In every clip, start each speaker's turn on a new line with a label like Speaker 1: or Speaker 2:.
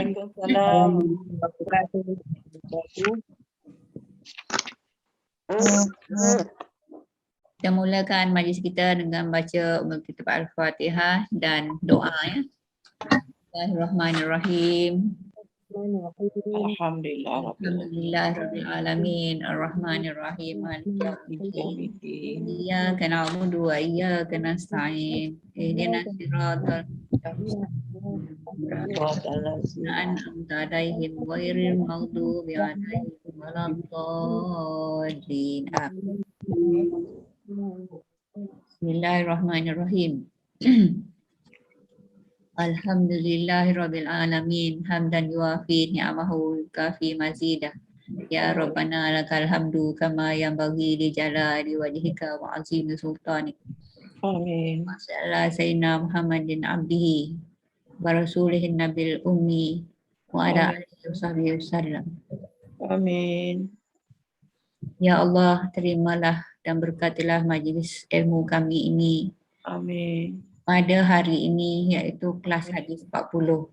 Speaker 1: Waalaikumsalam.
Speaker 2: Kita mulakan majlis kita dengan baca kitab Al-Fatihah dan doa ya. Bismillahirrahmanirrahim.
Speaker 1: Alhamdulillah.
Speaker 2: Alhamdulillahirabbil alamin arrahmanir rahim maliki yaumiddin iyyaka na'budu wa iyyaka nasta'in ihdinas siratal an'amta 'alaihim ghairil maghdubi 'alaihim waladdallin. Bismillahirrahmanirrahim. Alhamdulillahirabbil alamin hamdan yuafi ni'amahu kafi mazidah. Ya Rabbana lakal hamdu kama yanbaghi li jalali wajhika wa azimi sultanik.
Speaker 1: Amin.
Speaker 2: Masyaallah sayyidina Muhammadin abdihi wa rasulihin nabil ummi wa ala alihi washabihi wasallam.
Speaker 1: Amin.
Speaker 2: Ya Allah, terimalah dan berkatilah majlis ilmu kami ini
Speaker 1: Amin.
Speaker 2: pada hari ini, iaitu kelas hadis 40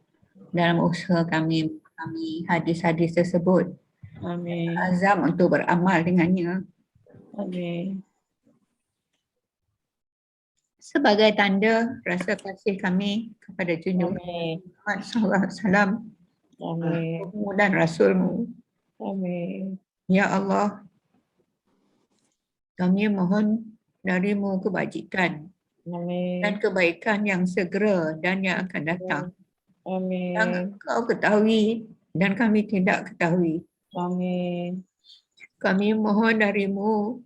Speaker 2: dalam usaha kami memahami hadis-hadis tersebut.
Speaker 1: Amin.
Speaker 2: Azam untuk beramal dengannya.
Speaker 1: Amin.
Speaker 2: Sebagai tanda rasa kasih kami kepada junjungan
Speaker 1: Amin.
Speaker 2: Muhammad SAW
Speaker 1: Amin.
Speaker 2: dan Rasulmu.
Speaker 1: Amin.
Speaker 2: Ya Allah, kami mohon darimu kebajikan
Speaker 1: Amin.
Speaker 2: dan kebaikan yang segera dan yang akan datang. Yang
Speaker 1: Amin.
Speaker 2: kau ketahui dan kami tidak ketahui.
Speaker 1: Amin.
Speaker 2: Kami mohon darimu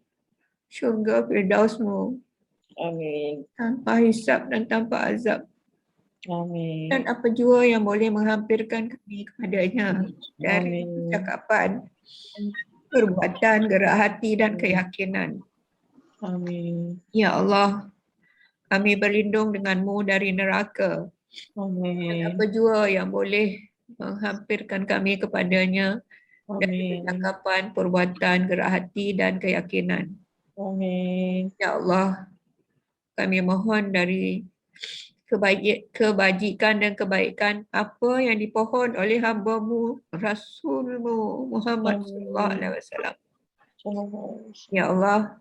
Speaker 2: syurga Firdausmu
Speaker 1: Amin.
Speaker 2: tanpa hisab dan tanpa azab.
Speaker 1: Amin.
Speaker 2: Dan apa jua yang boleh menghampirkan kami kepadanya dari
Speaker 1: Amin.
Speaker 2: percakapan, perbuatan, gerak hati dan keyakinan.
Speaker 1: Amin.
Speaker 2: Ya Allah, kami berlindung denganmu dari neraka. Dan
Speaker 1: Amin.
Speaker 2: apa jua yang boleh menghampirkan kami kepadanya dari
Speaker 1: Amin.
Speaker 2: percakapan, perbuatan, gerak hati dan keyakinan.
Speaker 1: Amin.
Speaker 2: Ya Allah, kami mohon dari kebajikan dan kebaikan apa yang dipohon oleh hamba-Mu, Rasul-Mu Muhammad sallallahu alaihi wasallam. Ya Allah,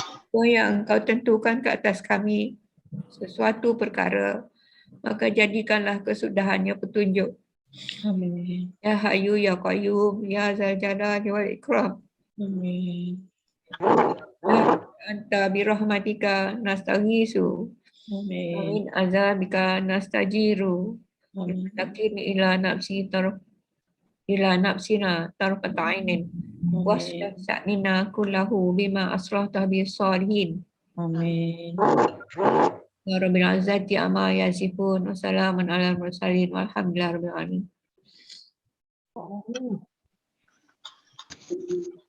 Speaker 2: apa yang Engkau tentukan ke atas kami sesuatu perkara, maka jadikanlah kesudahannya petunjuk.
Speaker 1: Amin.
Speaker 2: Ya Hayyu Ya Qayyum Ya Zal Jalali wal Ikram.
Speaker 1: Amin.
Speaker 2: Anta birahmatika nastaghisu
Speaker 1: Amin.
Speaker 2: min azabika nastajiru.
Speaker 1: Amin.
Speaker 2: Lakin ila nafsina tarfat ainin waslah sa'nina kullahu bima aslahta bi salihin.
Speaker 1: Amin.
Speaker 2: Ya Rabbil Izzati amma yasifun wa salamun alal mursalin walhamdulillahi rabbil alamin.
Speaker 1: Terima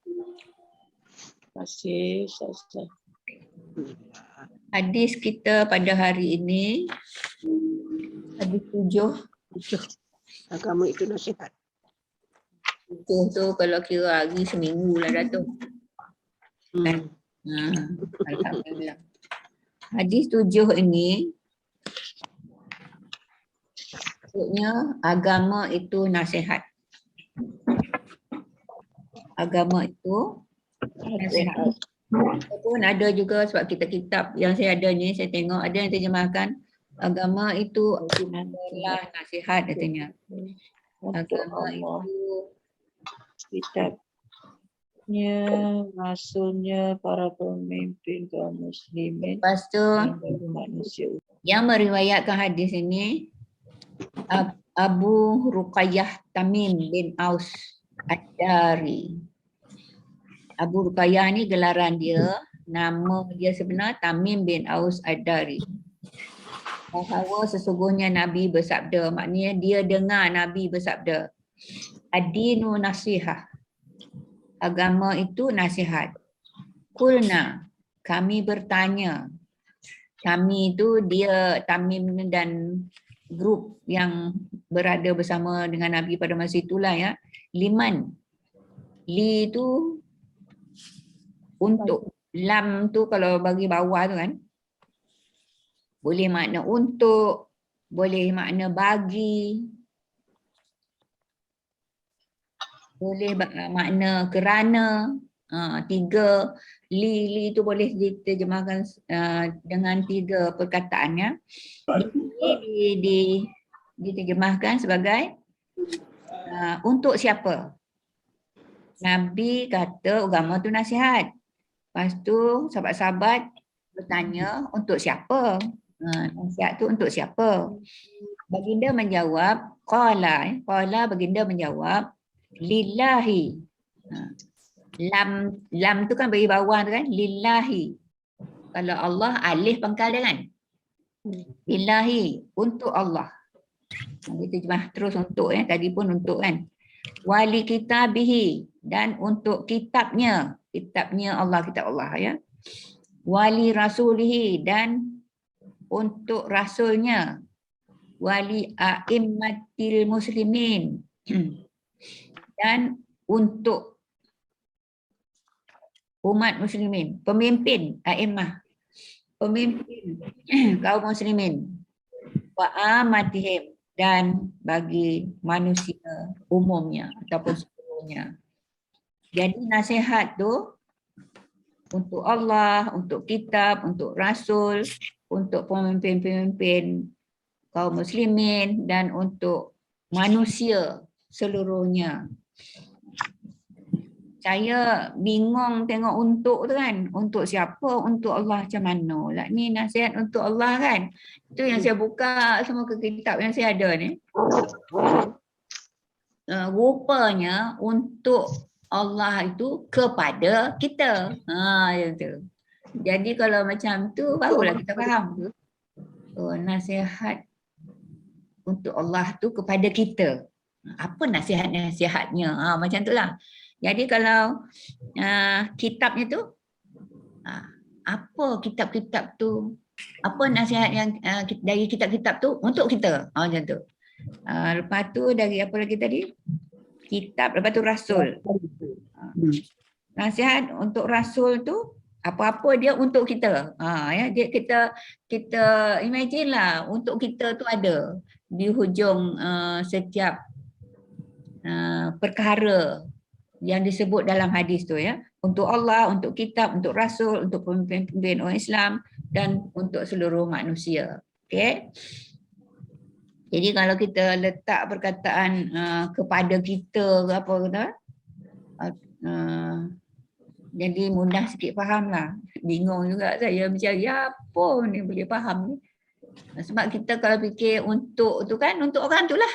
Speaker 1: kasih Ustazah.
Speaker 2: Hadis kita pada hari ini hadis 7.
Speaker 3: Agama itu nasihat.
Speaker 2: 7 tu kalau kira hari seminggu lah Datuk. Kan? Alhamdulillah. Hadis 7 ini maksudnya agama itu nasihat. Agama itu nasihat. Pun ada juga sebab kitab-kitab yang saya ada ni, saya tengok ada yang terjemahkan agama itu adalah nasihat katanya. Agama itu
Speaker 1: kitabnya, rasulnya, para pemimpin kaum muslimin,
Speaker 2: lepas tu
Speaker 1: dan manusia.
Speaker 2: yang meriwayatkan hadis ini Abu Ruqayyah Tamim bin Aus Ad-Dari. Abu Ruqayyah ni gelaran dia, nama dia sebenar Tamim bin Aus Ad-Dari. Bahawa sesungguhnya Nabi bersabda, maknanya dia dengar Nabi bersabda, ad-dinu nasihah. Agama itu nasihat. Kulna, kami bertanya. Kami itu dia Tamim dan grup yang berada bersama dengan Nabi pada masa itulah ya. Liman. Li itu untuk. Lam tu kalau bagi bawah tu kan. Boleh makna untuk, boleh makna bagi, boleh makna kerana. Tiga li tu boleh diterjemahkan dengan tiga perkataannya. Diterjemahkan sebagai untuk siapa? Nabi kata agama tu nasihat. Lepas tu sahabat-sahabat bertanya untuk siapa? Nasihat tu untuk siapa? Baginda menjawab, qala baginda menjawab, lillahi. Lam tu kan bagi bawah tu kan, lillahi. Kalau Allah alif pangkal dia kan. Lillahi, untuk Allah. Kita terjemah terus untuk tadi pun untuk kan. Wali kitabihi, dan untuk kitabnya Allah, kitab Allah ya. Wali rasulihi, dan untuk rasulnya. Wali a'immatil muslimin, dan untuk umat muslimin, pemimpin a'immah, pemimpin kaum muslimin, wa amatihim, dan bagi manusia umumnya ataupun seluruhnya. Jadi nasihat tu untuk Allah, untuk kitab, untuk rasul, untuk pemimpin-pemimpin kaum muslimin, dan untuk manusia seluruhnya. Saya bingung tengok untuk tu kan. Untuk siapa? Untuk Allah macam mana? Lah ni nasihat untuk Allah kan. Itu yang saya buka semua ke kitab yang saya ada ni. Rupanya untuk Allah itu kepada kita. Itu. Jadi kalau macam tu barulah kita faham. Nasihat untuk Allah tu kepada kita. Apa nasihatnya? Macam tu lah. Jadi kalau kitabnya tu, apa kitab-kitab tu? Apa nasihat yang dari kitab-kitab tu untuk kita? Macam tu. Lepas tu dari apa lagi tadi? Kitab, lepas tu rasul. Nasihat untuk rasul tu, apa-apa dia untuk kita. Ya, kita imagine lah, untuk kita tu ada di hujung setiap perkara yang disebut dalam hadis tu ya. Untuk Allah, untuk kitab, untuk rasul, untuk pemimpin orang Islam, dan untuk seluruh manusia. Okey. Jadi kalau kita letak perkataan kepada kita ke apa kata, jadi mudah sikit faham lah. Bingung juga saya mencari apa ni boleh faham ni. Sebab kita kalau fikir untuk tu kan, untuk orang tu lah.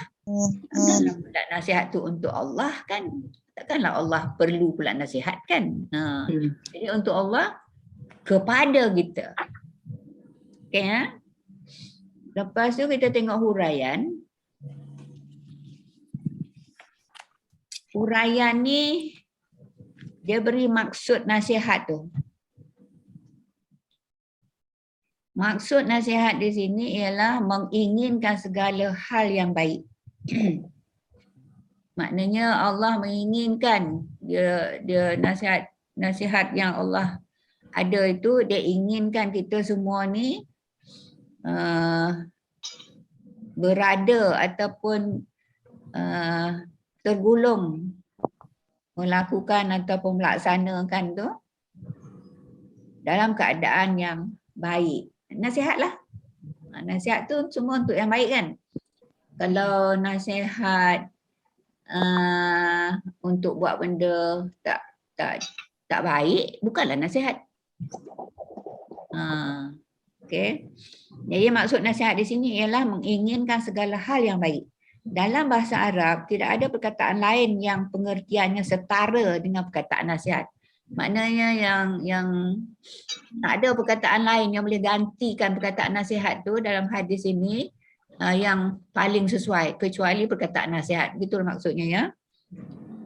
Speaker 2: Kalau nasihat tu untuk Allah kan, takkanlah Allah perlu pula nasihat kan. Jadi untuk Allah kepada kita. Okay, ya? Lepas tu kita tengok huraian. Huraian ni dia beri maksud nasihat tu. Maksud nasihat di sini ialah menginginkan segala hal yang baik. Maknanya Allah menginginkan dia nasihat yang Allah ada itu, dia inginkan kita semua ni berada ataupun tergolong melakukan ataupun melaksanakan tu dalam keadaan yang baik. Nasihatlah. Nasihat tu semua untuk yang baik kan. Kalau nasihat untuk buat benda tak baik, bukanlah nasihat. Okay. Jadi maksud nasihat di sini ialah menginginkan segala hal yang baik. Dalam bahasa Arab tidak ada perkataan lain yang pengertiannya setara dengan perkataan nasihat. Maknanya yang tak ada perkataan lain yang boleh gantikan perkataan nasihat tu dalam hadis ini yang paling sesuai kecuali perkataan nasihat. Betul maksudnya ya.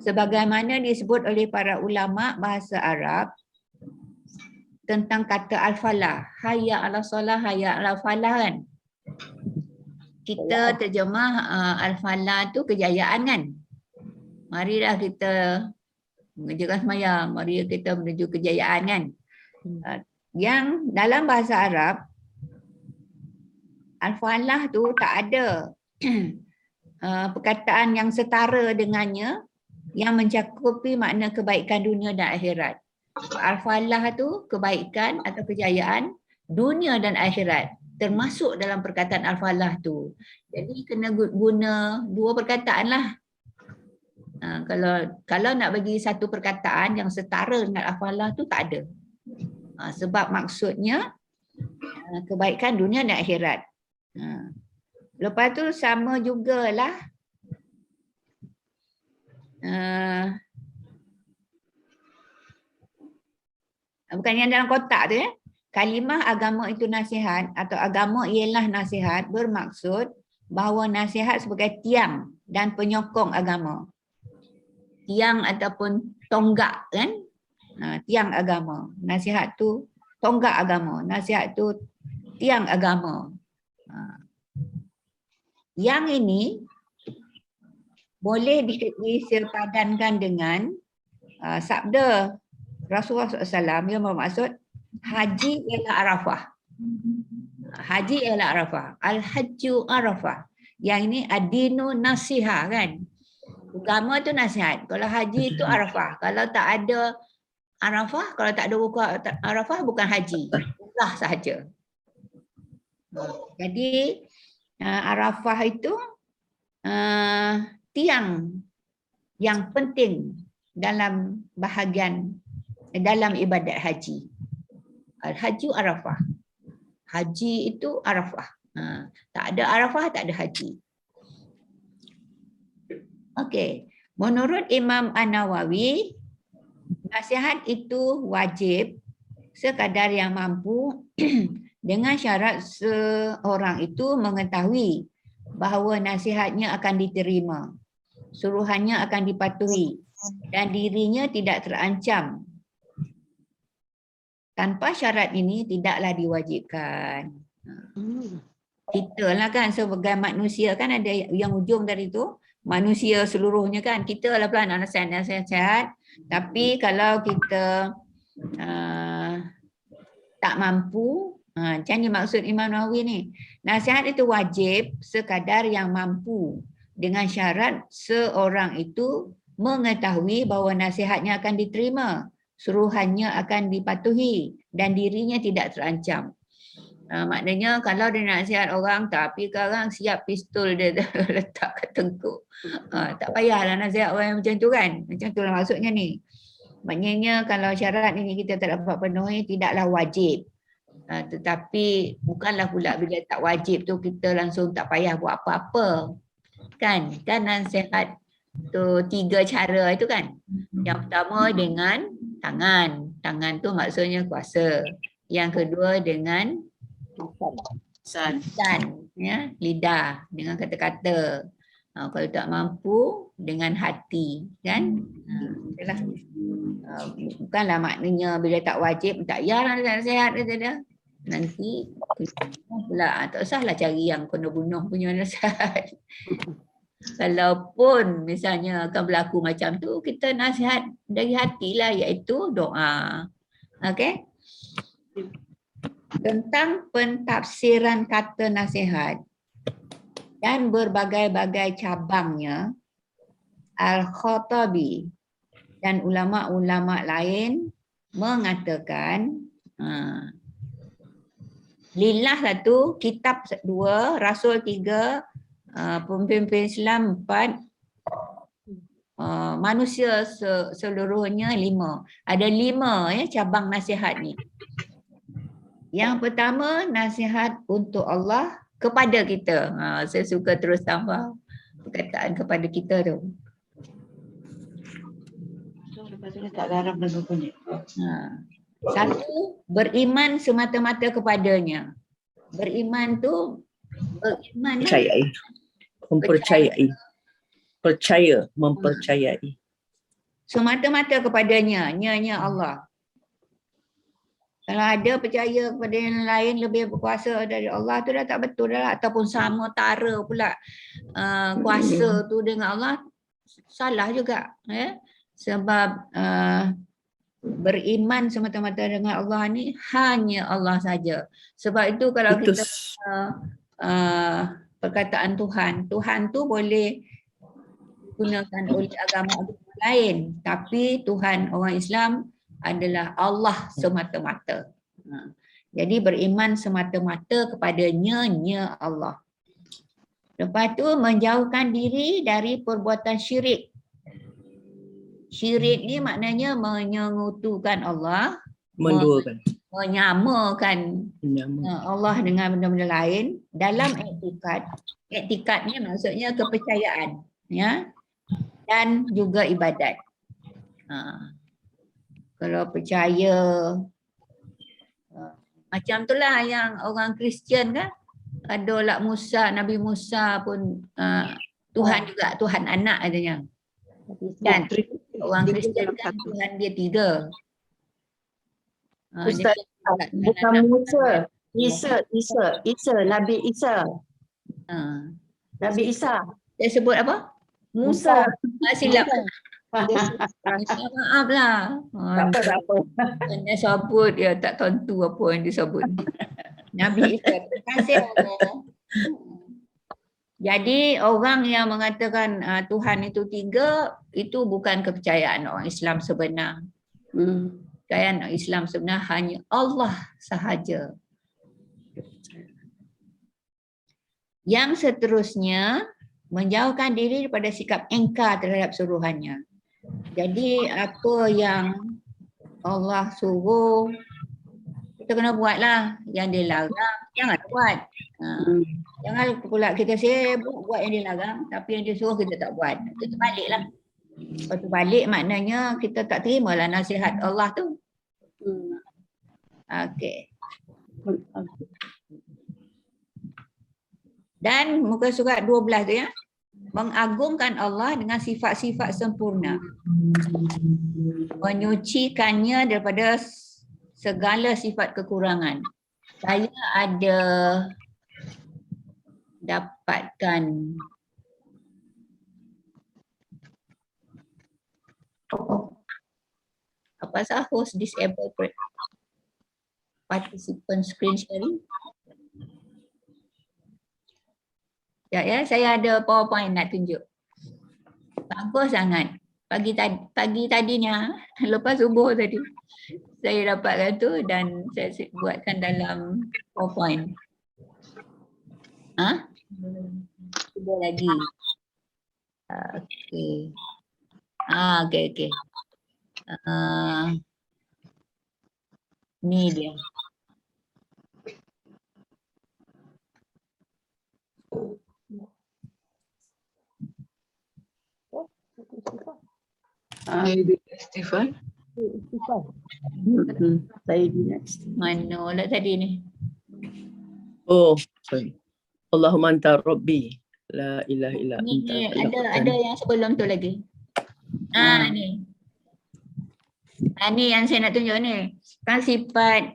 Speaker 2: Sebagaimana disebut oleh para ulama bahasa Arab tentang kata al-falah, hayya ala salah, hayya ala falah kan. Kita terjemah al-falah tu kejayaan kan. Marilah kita mengerjakan sembahyang, mari kita menuju kejayaan kan. Yang dalam bahasa Arab al-falah tu tak ada perkataan yang setara dengannya yang mencakupi makna kebaikan dunia dan akhirat. Al-falah tu kebaikan atau kejayaan dunia dan akhirat termasuk dalam perkataan al-falah tu. Jadi kena guna dua perkataan lah. Kalau nak bagi satu perkataan yang setara dengan al-falah tu tak ada. Sebab maksudnya kebaikan dunia dan akhirat. Lepas tu sama jugalah bukan yang dalam kotak tu ya. Kalimah agama itu nasihat atau agama ialah nasihat bermaksud bahawa nasihat sebagai tiang dan penyokong agama. Tiang ataupun tonggak kan? Tiang agama. Nasihat tu tonggak agama. Nasihat tu tiang agama. Yang ini boleh disepadankan dengan sabda Rasulullah SAW yang bermaksud haji ialah Arafah. Haji ialah Arafah. Al-hajju Arafah. Yang ini adinu nasiha kan. Agama tu nasihat. Kalau haji itu Arafah. Kalau tak ada Arafah, kalau tak ada buku Arafah bukan haji. Umrah sahaja. Jadi Arafah itu tiang yang penting dalam bahagian dalam ibadat haji. Al-hajju Arafah. Haji itu Arafah. Tak ada Arafah, tak ada haji. Okey. Menurut Imam An-Nawawi, nasihat itu wajib sekadar yang mampu dengan syarat seorang itu mengetahui bahawa nasihatnya akan diterima, suruhannya akan dipatuhi dan dirinya tidak terancam. Tanpa syarat ini tidaklah diwajibkan. Kita lah kan sebagai manusia kan ada yang ujung dari tu, manusia seluruhnya kan, kita lah pula nak nasihat. Tapi kalau kita tak mampu, macam ni maksud Imam Nawawi ni. Nasihat itu wajib sekadar yang mampu dengan syarat seorang itu mengetahui bahawa nasihatnya akan diterima, suruhannya akan dipatuhi dan dirinya tidak terancam. Maknanya kalau dia nasihat orang tapi sekarang siap pistol dia letak kat tengkuk. Tak payahlah nasihat orang yang macam tu kan. Macam tu lah maksudnya ni. Maknanya kalau syarat ini kita tak dapat penuhi tidaklah wajib. Tetapi bukanlah pula bila tak wajib tu kita langsung tak payah buat apa-apa. Kan nasihat tu 3 cara itu kan. Yang pertama dengan tangan. Tangan tu maksudnya kuasa. Yang kedua dengan lisan, ya, lidah dengan kata-kata. Kalau tak mampu dengan hati, kan? Bukanlah maknanya bila tak wajib tak payahlah nasihat dia. Nanti pula tak usahlah cari yang kena bunuh punya nasihat. Kalaupun misalnya akan berlaku macam tu, kita nasihat dari hatilah, iaitu doa. Okey? Tentang pentafsiran kata nasihat dan berbagai-bagai cabangnya, Al-Khattabi dan ulama-ulama lain mengatakan Lillah 1, kitab 2, Rasul 3, pemimpin Islam 4, manusia seluruhnya 5. Ada 5 ya cabang nasihat ni. Yang pertama, nasihat untuk Allah kepada kita. Saya suka terus tambah perkataan kepada kita tu.
Speaker 1: Lepas tu tak larang lagu punya.
Speaker 2: 1, beriman semata-mata kepadanya. Beriman tu beriman
Speaker 4: Percayai. Mempercayai. Percaya, mempercayai.
Speaker 2: semata-mata kepadanya, nya Allah. Kalau ada percaya kepada yang lain lebih berkuasa dari Allah tu dah tak betul dah lah. Ataupun sama tara pula kuasa tu dengan Allah, salah juga. Sebab beriman semata-mata dengan Allah ni hanya Allah saja. Sebab itu kalau kita perkataan Tuhan tu boleh digunakan oleh agama-agama lain, tapi Tuhan orang Islam adalah Allah semata-mata. Jadi beriman semata-mata kepadanya Allah. Lepas tu menjauhkan diri dari perbuatan syirik. Syirik ni maknanya menyengutukan Allah,
Speaker 4: Menduakan.
Speaker 2: menyamakan
Speaker 4: Menyama.
Speaker 2: Allah dengan benda-benda lain dalam iktikad. Iktikad ni maksudnya kepercayaan, ya, dan juga ibadat. Kalau percaya macam itulah yang orang Kristian kan, ada Musa, Nabi Musa pun Tuhan juga, Tuhan anak adanya. Kan orang Kristian kan Tuhan dia 3.
Speaker 1: Ustaz, bukan Musa. Isa, Nabi Isa. Nabi Isa.
Speaker 2: Dia sebut apa?
Speaker 1: Musa.
Speaker 2: Silap. Minta maaf lah.
Speaker 1: Tak apa.
Speaker 2: Dia sebut, dia tak tentu apa yang disebut. Nabi Isa. Terima kasih Allah. Jadi orang yang mengatakan Tuhan itu 3, itu bukan kepercayaan orang Islam sebenar. Kepercayaan Islam sebenar hanya Allah sahaja. Yang seterusnya, menjauhkan diri daripada sikap engkar terhadap suruhannya. Jadi apa yang Allah suruh, kita kena buatlah. Yang dia larang, jangan buat. Jangan pula kita sibuk buat yang dia larang, tapi yang dia suruh kita tak buat. Itu baliklah. Lepas tu balik maknanya kita tak terimalah nasihat Allah tu. Okey. Dan muka surat 12 tu ya. Mengagungkan Allah dengan sifat-sifat sempurna. Menyucikannya daripada segala sifat kekurangan. Saya ada dapatkan apa sah host disable participant screen sharing. Ya, saya ada PowerPoint nak tunjuk. Bagus sangat. Pagi tadinya, lepas subuh tadi, saya dapatkan tu dan saya buatkan dalam PowerPoint. Cuba lagi. Okey. Okey. Ni dia.
Speaker 1: Stefan. Saya next.
Speaker 2: Mana lah tadi ni?
Speaker 4: Oh, sorry. Allahumma anta rabbi. La ilaha illa
Speaker 2: Ni
Speaker 4: anta.
Speaker 2: ada yang sebelum tu lagi. Ni. Ni yang saya nak tunjuk ni. Kan sifat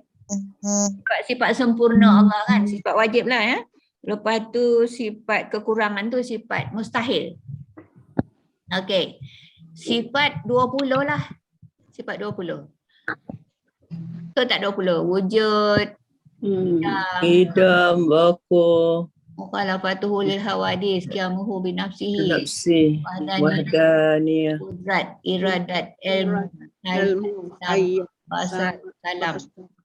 Speaker 2: sempurna Allah kan, sifat wajib lah ya. Lepas tu sifat kekurangan tu sifat mustahil. Okey. Sifat 20 lah. Sifat 20. Tu tak 20. Wujud.
Speaker 4: Idam, bako,
Speaker 2: Mukhalafatuhu lil hawadis, qiyamuhu binafsihi.
Speaker 4: nafsi, wahdaniyah,
Speaker 2: Qudrat, iradat, ilmu,
Speaker 3: Ilmu, hayat,
Speaker 2: basar,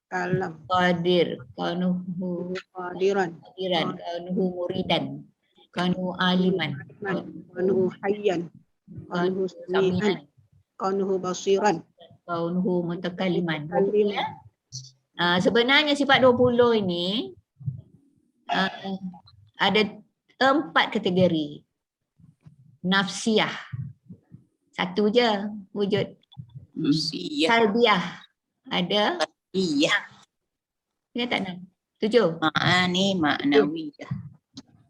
Speaker 2: kalam, qadir, kaunuhu
Speaker 3: qadiran,
Speaker 2: kaunuhu muridan, kaunuhu aliman,
Speaker 3: kaunuhu hayyan, kaunuhu sami'an,
Speaker 2: samian,
Speaker 3: kaunuhu basiran.
Speaker 2: kaunuhu mutakalliman. Sebenarnya sifat 20 ini ada 4 kategori. Nafsiyah. Satu je wujud. Salbiyah. Ada?
Speaker 5: Iya.
Speaker 2: Dia tak nak. 7.
Speaker 5: Ma'ani ma'nawiyah.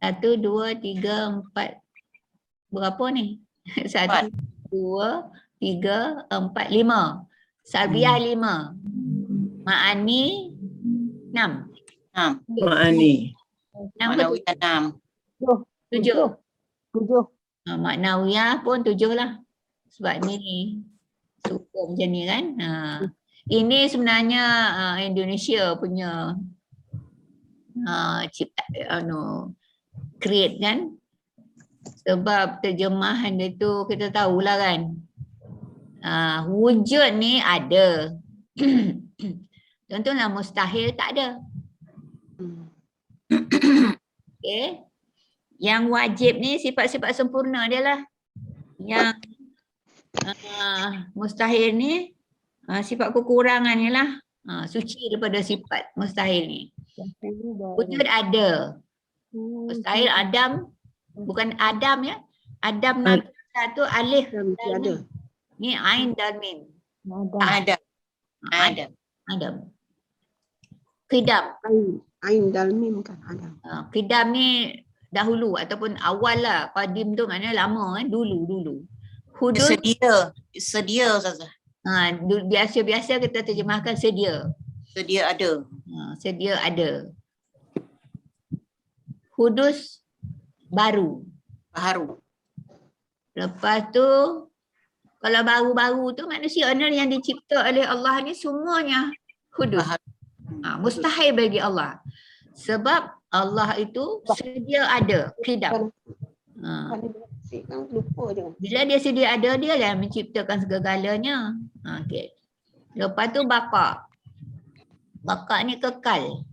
Speaker 2: 1, 2, 3, 4. Berapa ni? 1, 2, 3, 4, 5. Salbiyah 5. Ma'ani 6.
Speaker 4: ma'ani,
Speaker 5: Ma'nawiyah 6.
Speaker 2: 7. Maknawiyah pun 7 lah. Sebab ni suka macam ni kan. Ini sebenarnya Indonesia punya cipta, create kan. Sebab terjemahan dia tu kita tahulah kan. Wujud ni ada. Contohnya mustahil tak ada. Okay. Yang wajib ni sifat-sifat sempurna dia lah. Yang mustahil ni sifat kekurangan ni lah. Suci daripada sifat mustahil ni. Wujud ada. Mustahil Adam, bukan Adam ya. Adam Nabi tu alif.
Speaker 3: Ada.
Speaker 2: Ni ain dan mim.
Speaker 5: Ada. Ada.
Speaker 2: Adam. Qidam.
Speaker 3: Ain dal mim kan ada.
Speaker 2: Qidam ni dahulu ataupun awal lah. Qadim tu maknanya lama kan. Dulu. Hudud.
Speaker 5: Sedia Ustazah.
Speaker 2: Biasa-biasa kita terjemahkan sedia.
Speaker 5: Sedia ada.
Speaker 2: Sedia ada. Hudus baru.
Speaker 5: Baru.
Speaker 2: Lepas tu kalau baru-baru tu manusia yang dicipta oleh Allah ni semuanya hudus. Mustahil bagi Allah. Sebab Allah itu sedia ada. Qidam.
Speaker 3: Lupa je.
Speaker 2: Bila dia sedia ada, dia yang menciptakan segala-galanya. Okay. Lepas tu baqa. Baqa ni kekal.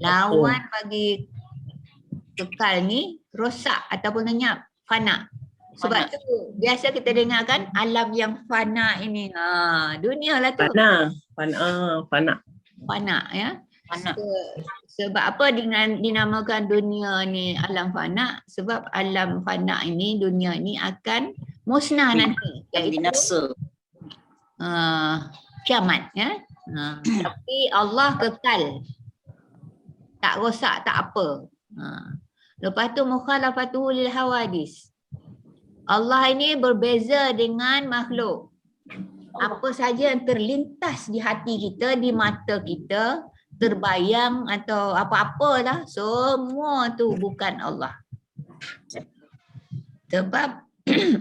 Speaker 2: Lawan bagi kekal ni rosak ataupun lenyap, fana. Sebab tu biasa kita dengar kan alam yang fana ini. Dunia lah tu. Fana ya. Sebab apa dinamakan dunia ni alam fana? Sebab alam fana ini, dunia ini akan musnah nanti. Iaitu
Speaker 5: Binasa.
Speaker 2: kiamat ya. Tapi Allah kekal. Tak rosak, tak apa. Lepas tu mukhalafatuhu lil hawadis. Allah ini berbeza dengan makhluk. Apa saja yang terlintas di hati kita, di mata kita, terbayang atau apa-apalah, semua tu bukan Allah. Sebab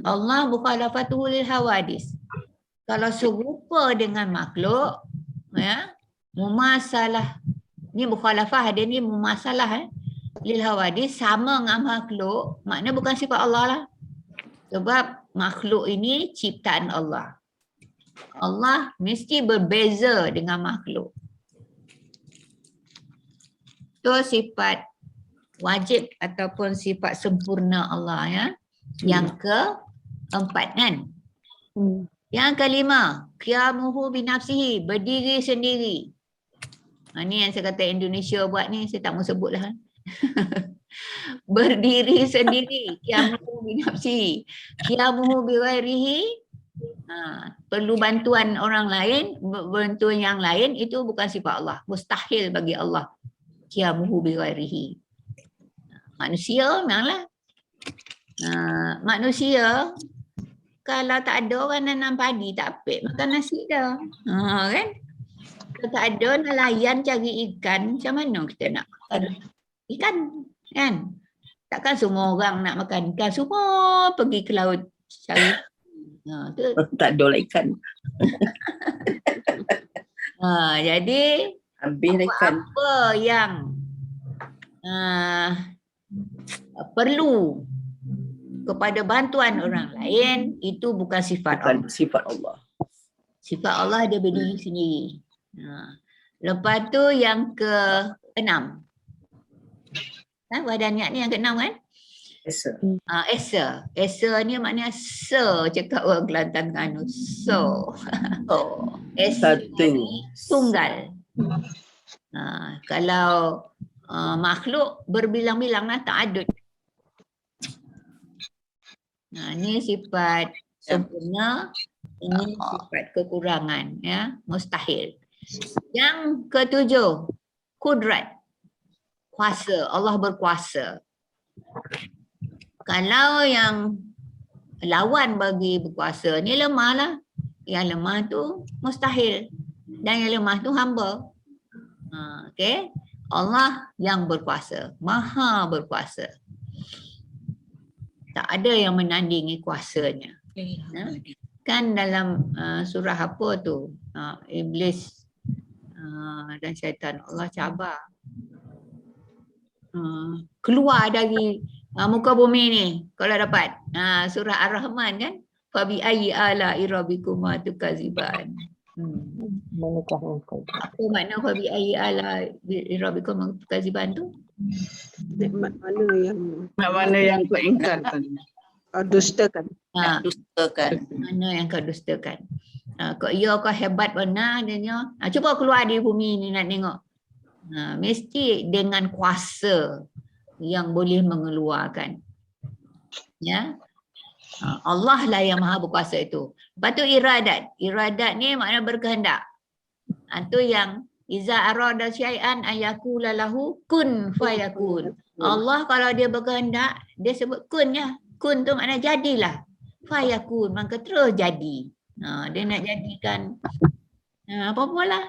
Speaker 2: Allah mukhalafatuhu lil hawadis. Kalau serupa dengan makhluk, ya, mumasalah. Ni mukhalafah, dia ni mumasalah lil hawadis, sama dengan makhluk, makna bukan sifat Allah lah. Sebab makhluk ini ciptaan Allah. Allah mesti berbeza dengan makhluk. Itu sifat wajib ataupun sifat sempurna Allah ya. Yang keempat kan. Yang kelima, qiyamuhu binafsihi, berdiri sendiri. Ni yang saya kata Indonesia buat ni, saya tak mau sebut lah. Berdiri sendiri, qiyamuhu binafsihi, qiyamuhu bighairihi. Perlu bantuan orang lain, bantuan yang lain, itu bukan sifat Allah. Mustahil bagi Allah. Qiyamuhu bighairihi. Manusia memanglah. Manusia kalau tak ada orang nanam padi, tak apik makan nasi dah. Kan? Kalau tak ada nelayan cari ikan, macam mana kita nak makan ikan? Kan? Takkan semua orang nak makan ikan, semua pergi ke laut cari.
Speaker 4: Tak ada lah ikan.
Speaker 2: Jadi
Speaker 4: Habis dah ikan.
Speaker 2: apa yang perlu kepada bantuan orang lain, itu bukan sifat Allah.
Speaker 4: Bukan sifat Allah.
Speaker 2: Sifat Allah dia berdiri sendiri. Lepas tu yang ke-6. Wadah niat ni yang ke-6 kan? Esa. Esa ni maknanya cakap orang Kelantan Terengganu. Esa ni tunggal. Kalau makhluk berbilang-bilang lah, ta'adud. Ni sifat sempurna, ini sifat kekurangan ya, mustahil. Yang ketujuh, kudrat. Kuasa, Allah berkuasa. Kalau yang lawan bagi berkuasa ni lemah lah. Yang lemah tu mustahil. Dan yang lemah tu hamba. Okay. Allah yang berkuasa. Maha berkuasa. Tak ada yang menandingi kuasanya. Kan dalam surah apa tu? Iblis dan syaitan Allah cabar. Keluar dari Muka bumi ni kalau dapat. Surah Ar-Rahman kan? Fa bi ayyi ala'i rabbikuma tukaziban.
Speaker 1: Manakah engkau?
Speaker 2: Apa makna fa bi ayyi ala'i rabbikuma tukaziban tu?
Speaker 3: Nikmat mana yang
Speaker 1: Mana yang kau ingkarkan?
Speaker 3: kau dustakan?
Speaker 2: Ha,
Speaker 5: Dustakan.
Speaker 2: mana yang kau dustakan? Kau ia kau hebat benar adanya. Cuba keluar di bumi ni nak tengok. Mesti dengan kuasa yang boleh mengeluarkan. Ya. Allah lah yang maha berkuasa itu. Lepas tu iradat. Iradat ni makna berkehendak. Itu yang iza arada syai'an ayakula lahu kun fayakun. Allah kalau dia berkehendak, dia sebut kun ya. Kun tu makna jadilah. Fayakun, maka terus jadi. Dia nak jadikan apa-apa lah.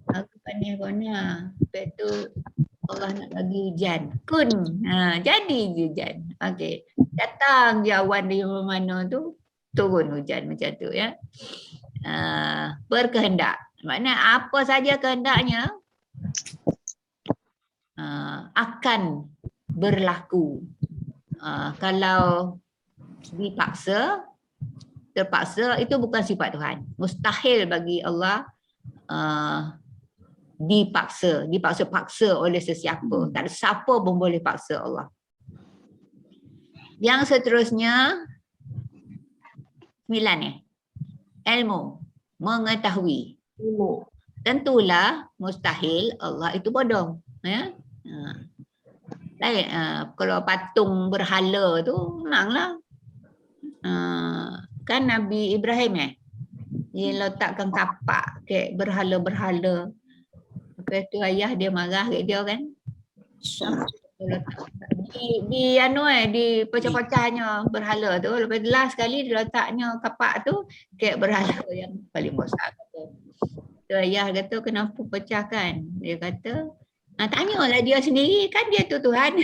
Speaker 2: Aku pandai-pandai. Lepas tu Allah nak bagi hujan. Kun. Jadi hujan. Okey. Datang je awan dari mana tu, turun hujan macam tu ya. Berkehendak. Maknanya apa saja kehendaknya akan berlaku. Kalau dipaksa, terpaksa, itu bukan sifat Tuhan. Mustahil bagi Allah dipaksa oleh sesiapa. Tak ada siapa pun boleh paksa Allah. Yang seterusnya 9 ilmu, mengetahui. Tentulah mustahil Allah itu bodoh, ya. Lain kalau patung berhala tu menanglah. Kan Nabi Ibrahim dia letakkan kapak ke berhala-berhala. Lepas tu ayah dia marah kat dia kan. Di pecah-pecahnya berhala tu. Lepas last sekali dia letaknya kapak tu ke berhala yang paling besar. Tu ayah kata kenapa pecahkan? Dia kata tanyalah dia sendiri kan dia tu Tuhan.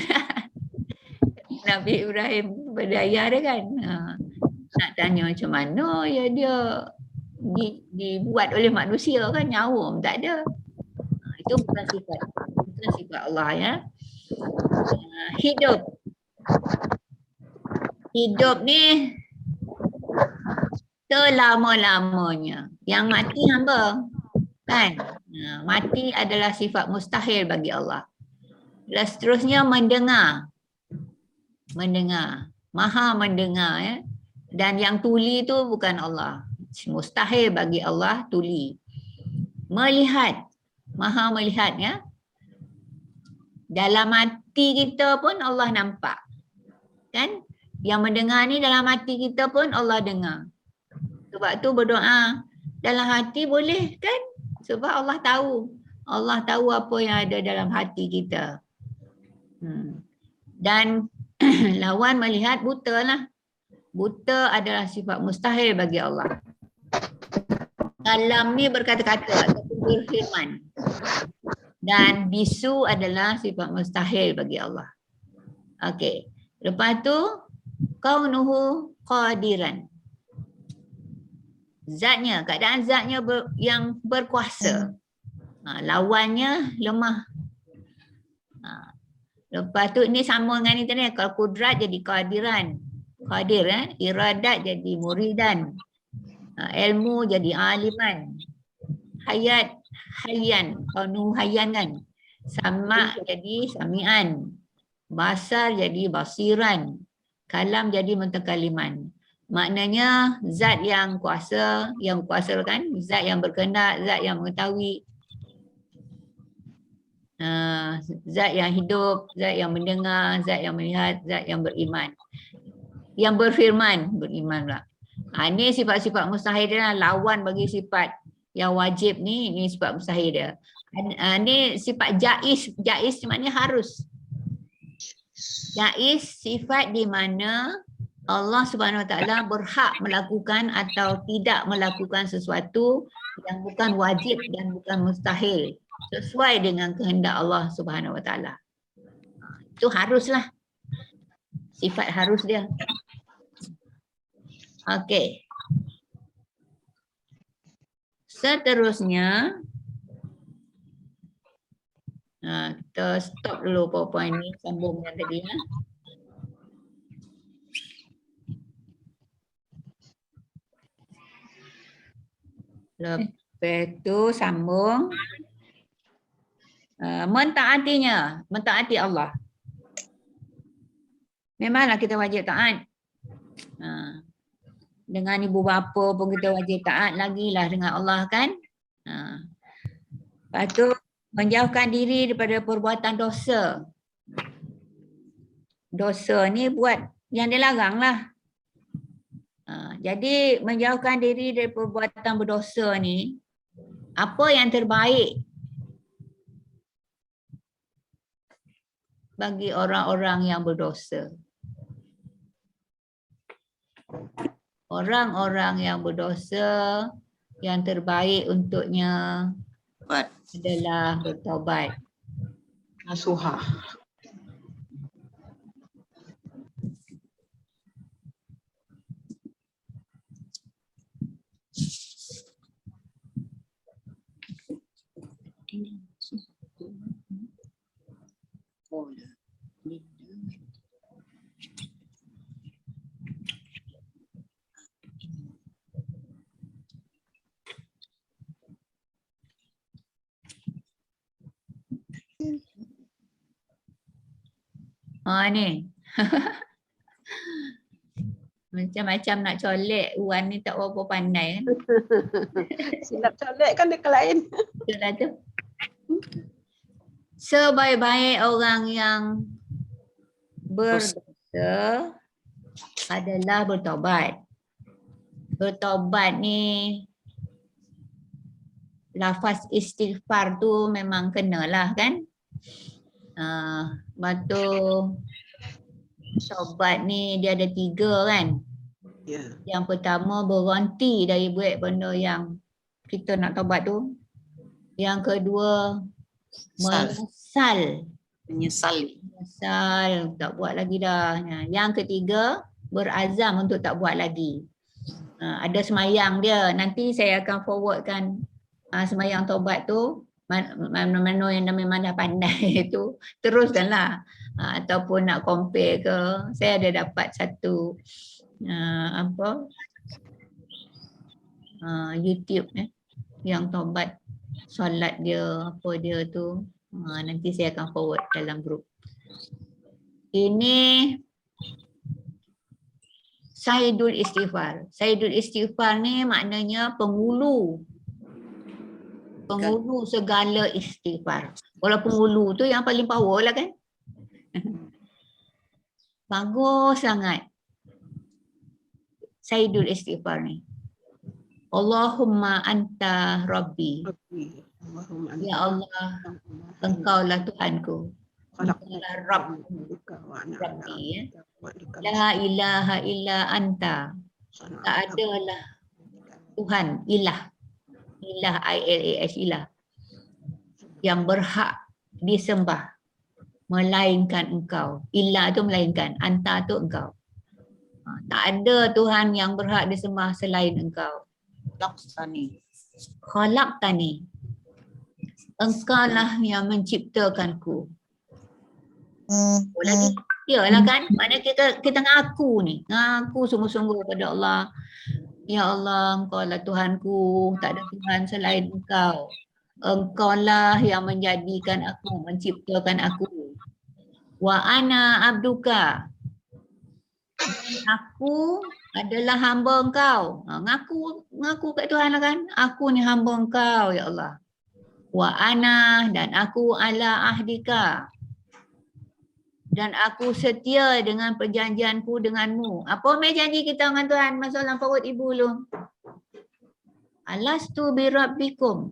Speaker 2: Nabi Ibrahim kepada ayah dia kan. Nak tanya macam mana ya dia dibuat oleh manusia kan nyawa tak ada. Itu bukan sifat Allah ya. Hidup ni selama-lamanya. Yang mati hamba kan. Mati adalah sifat mustahil bagi Allah. Dan seterusnya mendengar. Maha mendengar ya. Dan yang tuli tu bukan Allah. Mustahil bagi Allah tuli. Melihat. Maha melihat ya. Dalam hati kita pun Allah nampak. Kan? Yang mendengar ni dalam hati kita pun Allah dengar. Sebab tu berdoa dalam hati boleh kan? Sebab Allah tahu. Allah tahu apa yang ada dalam hati kita. Dan lawan melihat buta lah. Buta adalah sifat mustahil bagi Allah. Kalam ni berkata-kata ataupun berfirman. Dan bisu adalah sifat mustahil bagi Allah. Okey. Lepas tu kaunuhu qadiran. Zatnya, keadaan zatnya yang berkuasa. Lawannya lemah. Lepas tu ni sama dengan ni tadi. Kalau kudrat jadi qadiran. Qadir iradat jadi muridan. Ilmu jadi aliman. Hayat hayyan. Kaunuhu hayyan kan. Sama jadi sami'an. Basar jadi basiran. Kalam jadi mutakaliman. Maknanya zat yang kuasa, yang kuasakan, zat yang berkehendak, zat yang mengetahui, zat yang hidup, zat yang mendengar, zat yang melihat, zat yang beriman. Yang berfirman, beriman pula. Ini sifat-sifat mustahil dia lawan bagi sifat yang wajib ni, ini sifat mustahil dia. Ini sifat jaiz, jaiz maknanya harus. Jaiz sifat di mana Allah Subhanahu Wa Taala berhak melakukan atau tidak melakukan sesuatu yang bukan wajib dan bukan mustahil sesuai dengan kehendak Allah Subhanahu Wa Taala. Itu haruslah. Sifat harus dia. Okey. Seterusnya Kita stop dulu PowerPoint ni, sambung yang tadi. Lepas tu sambung. Mentaati Allah. Memanglah kita wajib taat. Dengan ibu bapa pun kita wajib taat, lagilah dengan Allah kan. Lepas tu menjauhkan diri daripada perbuatan dosa. Dosa ni buat yang dilarang lah. Jadi menjauhkan diri dari perbuatan berdosa ni, apa yang terbaik bagi orang-orang yang berdosa? Orang-orang yang berdosa, yang terbaik untuknya adalah bertaubat.
Speaker 1: Nasuha.
Speaker 2: Ni. Macam-macam nak colek, Wan ni tak berapa pandai kan.
Speaker 3: Silap colek kan dekat lain.
Speaker 2: Betul lah tu. Sebaik-baik orang yang berdosa adalah bertaubat. Bertaubat ni, lafaz istighfar tu memang kenalah kan. Lepas taubat ni dia ada 3 kan.
Speaker 3: Ya.
Speaker 2: Yang pertama berhenti dari buat benda yang kita nak taubat tu. Yang kedua
Speaker 5: Menyesal.
Speaker 2: tak buat lagi dah. Yang ketiga berazam untuk tak buat lagi. Ada semayang dia. Nanti saya akan forwardkan semayang taubat tu. Mana-mana yang memang dah pandai tu teruskanlah. Ataupun nak compare ke, saya ada dapat satu YouTube yang taubat solat dia, apa dia tu. Nanti saya akan forward dalam grup. Ini Sayyidul Istighfar. Sayyidul Istighfar ni maknanya penghulu segala istighfar. Kalau penghulu tu yang paling power lah kan. Bagus sangat Sayyidul Istighfar ni. Allahumma anta Rabbi. Ya Allah, engkaulah Tuhanku. Engkaulah Rabbi. La ilaha illa anta. Tak adalah Tuhan, ilah. Ilah, ILAH, ilah. Yang berhak disembah. Melainkan engkau. Ilah tu melainkan. Anta tu engkau. Tak ada Tuhan yang berhak disembah selain engkau. Khalaqtani. Engkaulah yang menciptakanku. Lagi. Yalah kan? Mana kita ngaku ni. Ngaku sungguh-sungguh pada Allah. Ya Allah, engkaulah Tuhanku, tak ada Tuhan selain engkau. Engkaulah yang menjadikan aku, menciptakan aku. Wa ana abduka. Aku adalah hamba engkau. Ngaku kat Tuhan lah kan. Aku ni hamba engkau, ya Allah. Wa ana, dan aku ala ahdika. Dan aku setia dengan perjanjianku denganmu. Apa janji kita dengan Tuhan? Masalah forward ibu lu. Alastu bi rabbikum.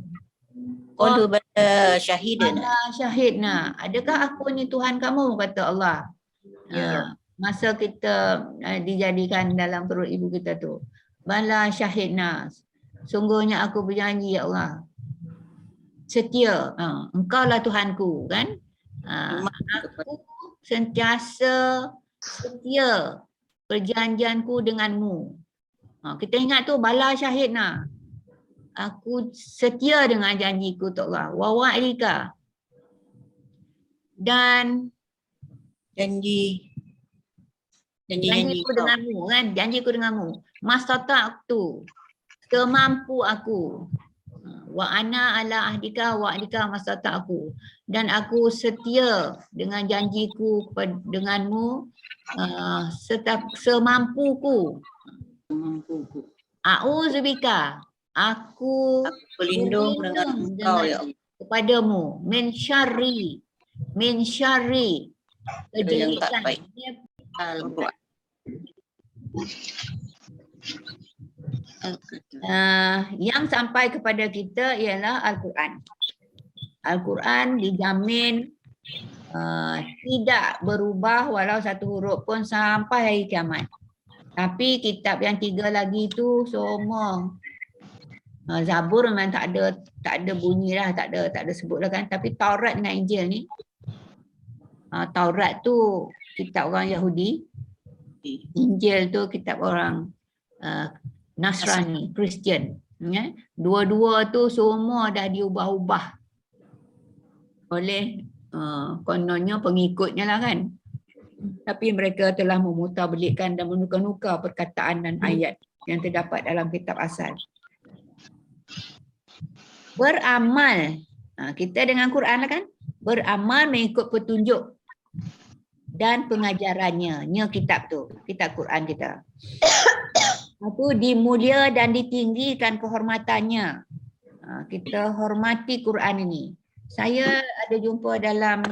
Speaker 5: Qalu bala syahidna.
Speaker 2: Syahidna. Adakah aku ni Tuhan kamu? Kata Allah. Masa kita dijadikan dalam perut ibu kita tu. Bala syahidna. Sungguhnya aku berjanji ya Allah. Setia. Engkaulah Tuhanku kan. Aku sentiasa setia perjanjianku denganmu. Kita ingat tu bala syahidna. Aku setia dengan janjiku tu Allah. Wa wa'ilika. dan
Speaker 5: janji
Speaker 2: janjiku denganmu kan, janjiku denganmu. Mastata'tu, semampu aku. Wa ana ala ahdika wa ahdika mastata'tu, dan aku setia dengan janjiku denganmu semampuku. A'udzubika, aku
Speaker 5: berlindung dengan kau ya Allah.
Speaker 2: kepadamu min syarri
Speaker 5: Yang tak baik.
Speaker 2: kejelekan. Yang sampai kepada kita ialah Al-Quran. Al-Quran dijamin tidak berubah walau satu huruf pun sampai hari kiamat. Tapi kitab yang 3 lagi tu semua Zabur memang tak ada bunyi lah, tak ada sebut lah kan. Tapi Taurat dengan Injil ni, Taurat tu kitab orang Yahudi, Injil tu kitab orang Nasrani, Kristian. Ya? Dua-dua tu semua dah diubah-ubah oleh kononnya pengikutnya lah kan. Tapi mereka telah memutarbelikkan dan menukar-nukar perkataan dan ayat yang terdapat dalam kitab asal. Beramal, kita dengan Quran lah kan, beramal mengikut petunjuk dan pengajarannya, kitab tu, kitab Quran kita. Itu dimulia dan ditinggikan kehormatannya. Kita hormati Quran ini. Saya ada jumpa dalam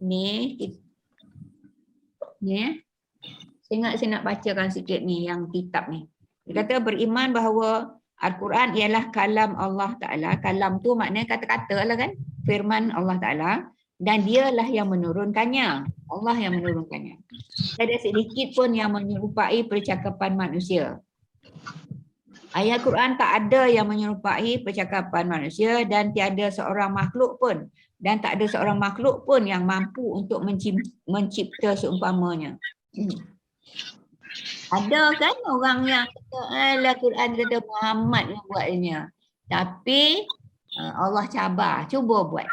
Speaker 2: ni saya nak bacakan sikit ni yang kitab ni. Dia kata beriman bahawa Al-Quran ialah kalam Allah Ta'ala. Kalam tu maknanya kata-kata lah kan, firman Allah Ta'ala, dan dialah yang menurunkannya. Allah yang menurunkannya. Tidak ada sedikit pun yang menyerupai percakapan manusia. Ayat Quran tak ada yang menyerupai percakapan manusia, dan tiada seorang makhluk pun, dan tak ada seorang makhluk pun yang mampu untuk mencipta seumpamanya. Ada kan orang yang kata alah Quran kata Muhammad yang buatnya. Tapi Allah cabar, cuba buat.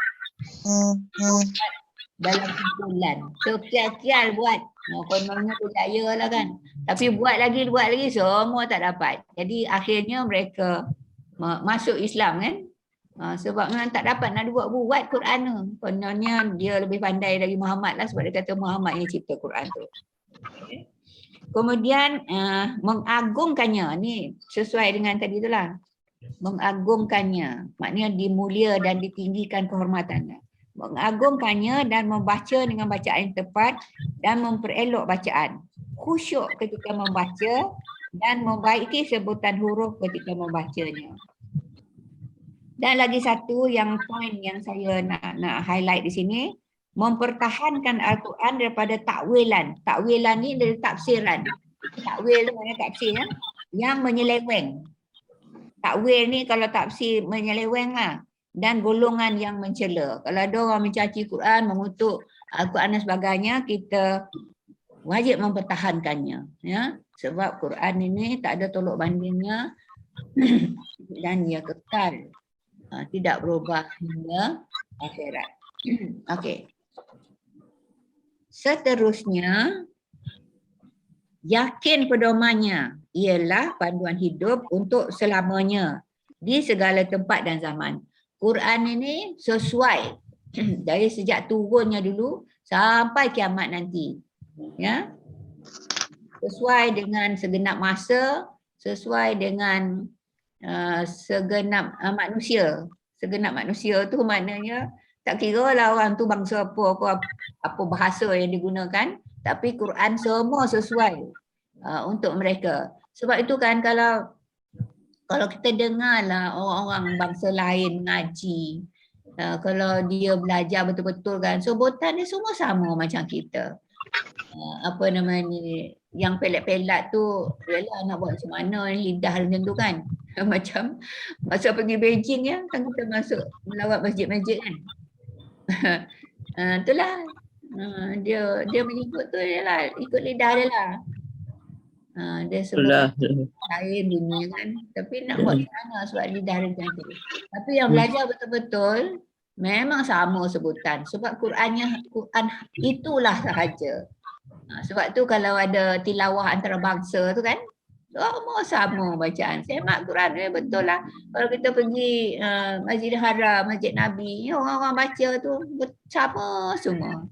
Speaker 2: Dalam kumpulan. Sekian-kian buat. Kononnya percaya lah kan. Tapi buat lagi semua tak dapat. Jadi akhirnya mereka masuk Islam kan. Sebab memang tak dapat nak buat Quran tu. Kononnya dia lebih pandai dari Muhammad lah, sebab dia kata Muhammad yang cipta Quran tu. Okay. Kemudian mengagungkannya, ni sesuai dengan tadi tu lah. Mengagungkannya, maknanya dimulia dan ditinggikan kehormatannya. Mengagungkannya dan membaca dengan bacaan yang tepat dan memperelok bacaan. Khusyuk ketika membaca dan membaiki sebutan huruf ketika membacanya. Dan lagi satu yang poin yang saya nak highlight di sini, mempertahankan Al-Quran daripada takwilan. Takwilan ni dari tafsiran. Takwil tu maknanya tafsir ya? Yang menyeleweng. Takwil ni kalau tafsir menyeleweng lah. Dan golongan yang mencela. Kalau ada orang mencaci Quran, mengutuk Al-Quran dan sebagainya, kita wajib mempertahankannya. Ya? Sebab Quran ini tak ada tolok bandingnya dan ia kekal. Tidak berubah hingga akhirat. Okey. Seterusnya, yakin pedomannya ialah panduan hidup untuk selamanya di segala tempat dan zaman. Quran ini sesuai dari sejak turunnya dulu sampai kiamat nanti. Ya. Sesuai dengan segenap masa, sesuai dengan segenap manusia. Segenap manusia tu maknanya tak kira lah orang tu bangsa apa bahasa yang digunakan, tapi Quran semua sesuai untuk mereka. Sebab itu kan kalau kita dengar lah orang-orang bangsa lain ngaji, kalau dia belajar betul-betul kan, sebutan dia semua sama macam kita. Apa nama ni, yang pelat-pelat tu yalah nak buat macam mana lidah macam tu kan. Macam masa pergi Beijing ya, kan kita masuk melawat masjid-masjid kan. Itulah dia mengikut tu je lah, ikut lidah dia lah. Dia sebut lain bunyi kan, tapi nak buat macam mana sebab lidah dia macam tu. Tapi yang belajar betul-betul Memang sama sebutan sebab Quran itulah sahaja. Sebab tu kalau ada tilawah antarabangsa tu kan, semua sama bacaan. Semak Quran ni betul lah. Kalau kita pergi Masjid Haram, Masjid Nabi, orang-orang baca tu sama semua.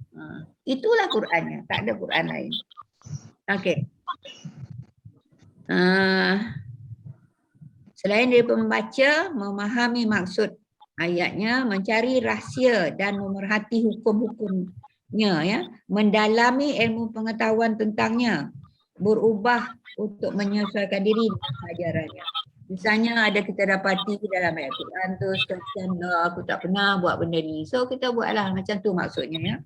Speaker 2: Itulah Qurannya, tak ada Quran lain. Okey. Selain daripada membaca, memahami maksud ayatnya, mencari rahsia dan memerhati hukum-hukumnya, ya, mendalami ilmu pengetahuan tentangnya, berubah untuk menyesuaikan diri dengan ajarannya. Misalnya ada kita dapati dalam ayat Quran tu, sekian aku tak pernah buat benda ni. So kita buatlah macam tu maksudnya, ya.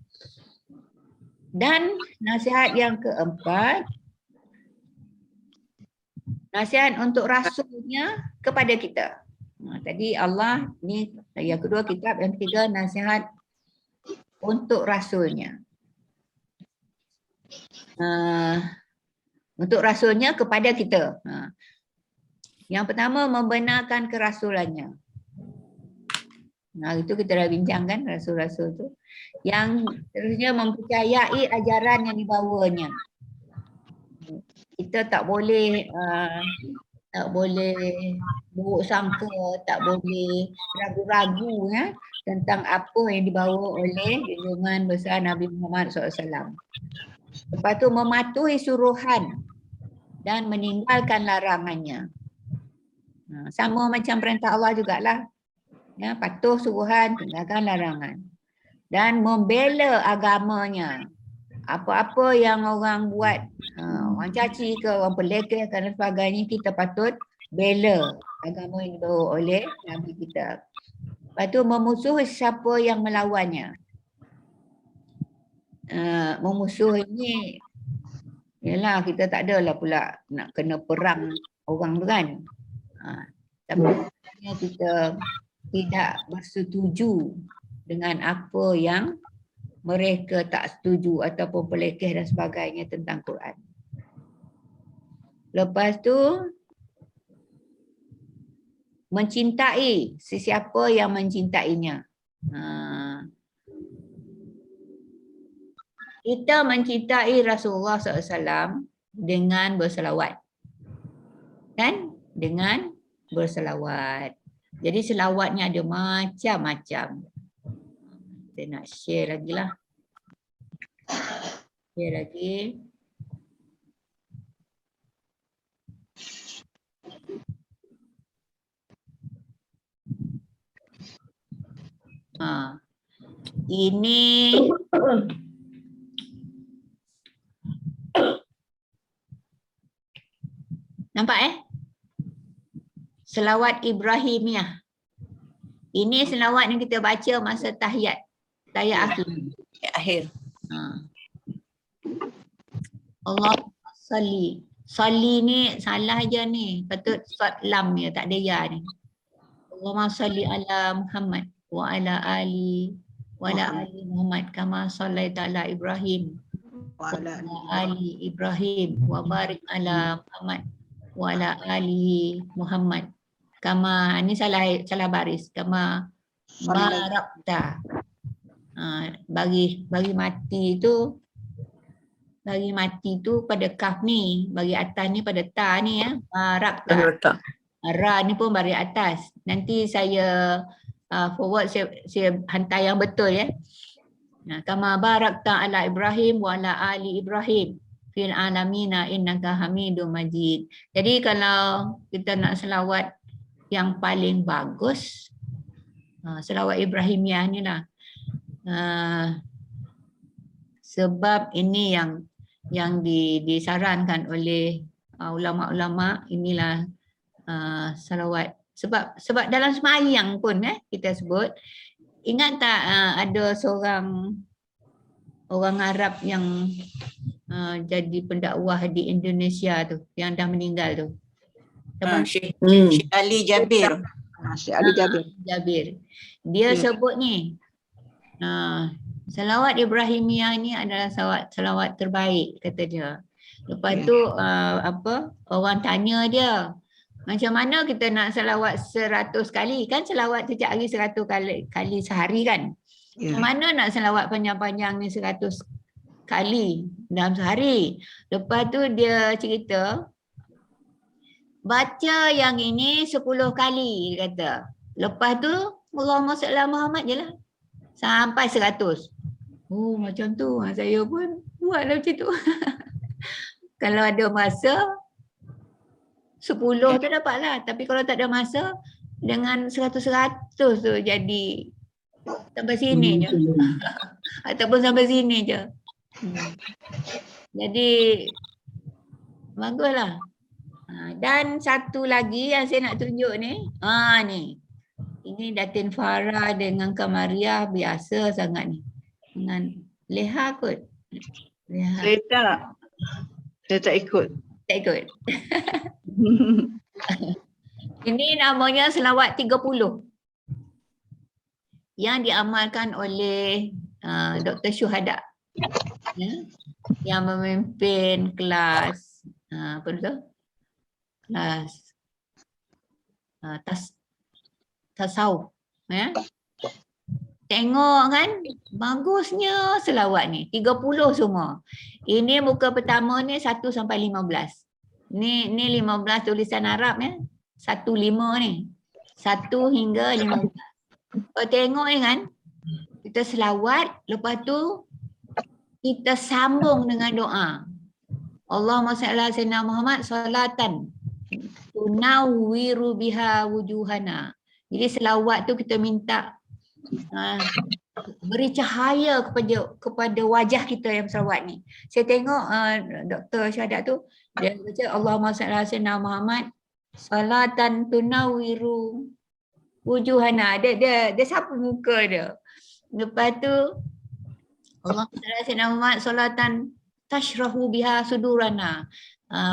Speaker 2: Dan nasihat yang keempat, nasihat untuk rasulnya kepada kita. Tadi Allah ni, yang kedua kitab, yang ketiga nasihat untuk rasulnya. Untuk rasulnya kepada kita. Yang pertama, membenarkan kerasulannya. Itu kita dah bincang kan, rasul-rasul tu. Yang terusnya mempercayai ajaran yang dibawanya. Kita tak boleh buruk sangka, tak boleh ragu-ragu, ya, tentang apa yang dibawa oleh junjungan besar Nabi Muhammad SAW. Lepas tu mematuhi suruhan dan meninggalkan larangannya. Sama macam perintah Allah jugalah. Ya, patuh suruhan, tinggalkan larangan. Dan membela agamanya. Apa-apa yang orang buat, orang caci ke, orang pelekeh dan sebagainya, kita patut bela agama yang dibawa oleh Nabi kita. Lepas tu memusuhi siapa yang melawannya. Memusuh ini, yalah, kita tak adalah pula nak kena perang orang tu kan. Tapi kita tidak bersetuju dengan apa yang mereka tak setuju ataupun pelekeh dan sebagainya tentang Quran. Lepas tu mencintai sesiapa yang mencintainya. Kita mencintai Rasulullah SAW dengan berselawat. Kan? Dengan berselawat. Jadi selawatnya ada macam-macam. Saya nak share lagi lah. Share lagi. Ini nampak selawat Ibrahimiyah. Ini selawat yang kita baca masa tahiyat akhir. Allah salli. Salli ni salah aja ni. Patut sod lam ni, tak ada ya ni. Allahumma salli ala Muhammad wa ala ali Muhammad kama sallaita ala Ibrahim wa ala ali Ibrahim wa barik ala Muhammad wa ala ali Muhammad kama, ini salah baris, kama barakta. Bagi mati tu pada kaf ni, bagi atas ni pada ta ni, ya, barakta. Ra ni pun bagi atas. Nanti saya forward, saya hantar yang betul, ya. Kama barakta ala Ibrahim wa ala ali Ibrahim fil alamina innaka Hamidum Majid. Jadi kalau kita nak selawat yang paling bagus, selawat Ibrahimiyah ni lah. Sebab ini yang disarankan oleh ulama-ulama, inilah selawat. Sebab dalam sembahyang pun kita sebut, ingat tak ada seorang orang Arab yang jadi pendakwah di Indonesia tu, yang dah meninggal tu.
Speaker 5: Syekh Ali Jabir.
Speaker 3: Syekh Ali Jabir.
Speaker 2: Dia sebut ni, selawat Ibrahimiyah ni adalah selawat terbaik, kata dia. Lepas tu orang tanya dia, Macam mana kita nak selawat 100 kali? Kan selawat setiap hari 100 kali sehari kan?
Speaker 1: Ya.
Speaker 2: Macam mana nak selawat panjang-panjang ni 100 kali dalam sehari? Lepas tu dia cerita, baca yang ini 10 kali, dia kata. Lepas tu, Allahumma salli ala Muhammad je lah. Sampai 100. Oh, macam tu. Saya pun buatlah macam tu. Kalau ada masa, 10 tu dapatlah. Tapi kalau tak ada masa, dengan 100-100 tu jadi sampai sini je. Ataupun sampai sini je. Jadi, baguslah. Dan satu lagi yang saya nak tunjuk ni. Ni. Ini Datin Farah dengan Kamaria biasa sangat ni. Dengan Leha kot. Leha.
Speaker 1: Saya tak ikut.
Speaker 2: Tak ikut. Ini namanya selawat 30. Yang diamalkan oleh Dr. Syuhada. Ya? Yang memimpin kelas apa tu? Kelas tasawuf. Ya? Tengok kan, bagusnya selawat ni. 30 semua. Ini muka pertama ni 1 sampai 15. Ni 15 tulisan Arab ya. 1 5 ni. 1 hingga 15. Kalau tengok ni kan, kita selawat, lepas tu kita sambung dengan doa. Allahumma salli ala sayyidina Muhammad salatan tunawwiru biha wujuhana. Jadi selawat tu kita minta beri cahaya kepada wajah kita yang selawat ni. Saya tengok Dr. Syahadat tu dia baca Allahumma salli ala sayyidina Muhammad salatan tunawwiru wujuhana. Dia sapu muka dia. Lepas tu Allahumma salli ala sayyidina Muhammad salatan tashrahu biha sudurana.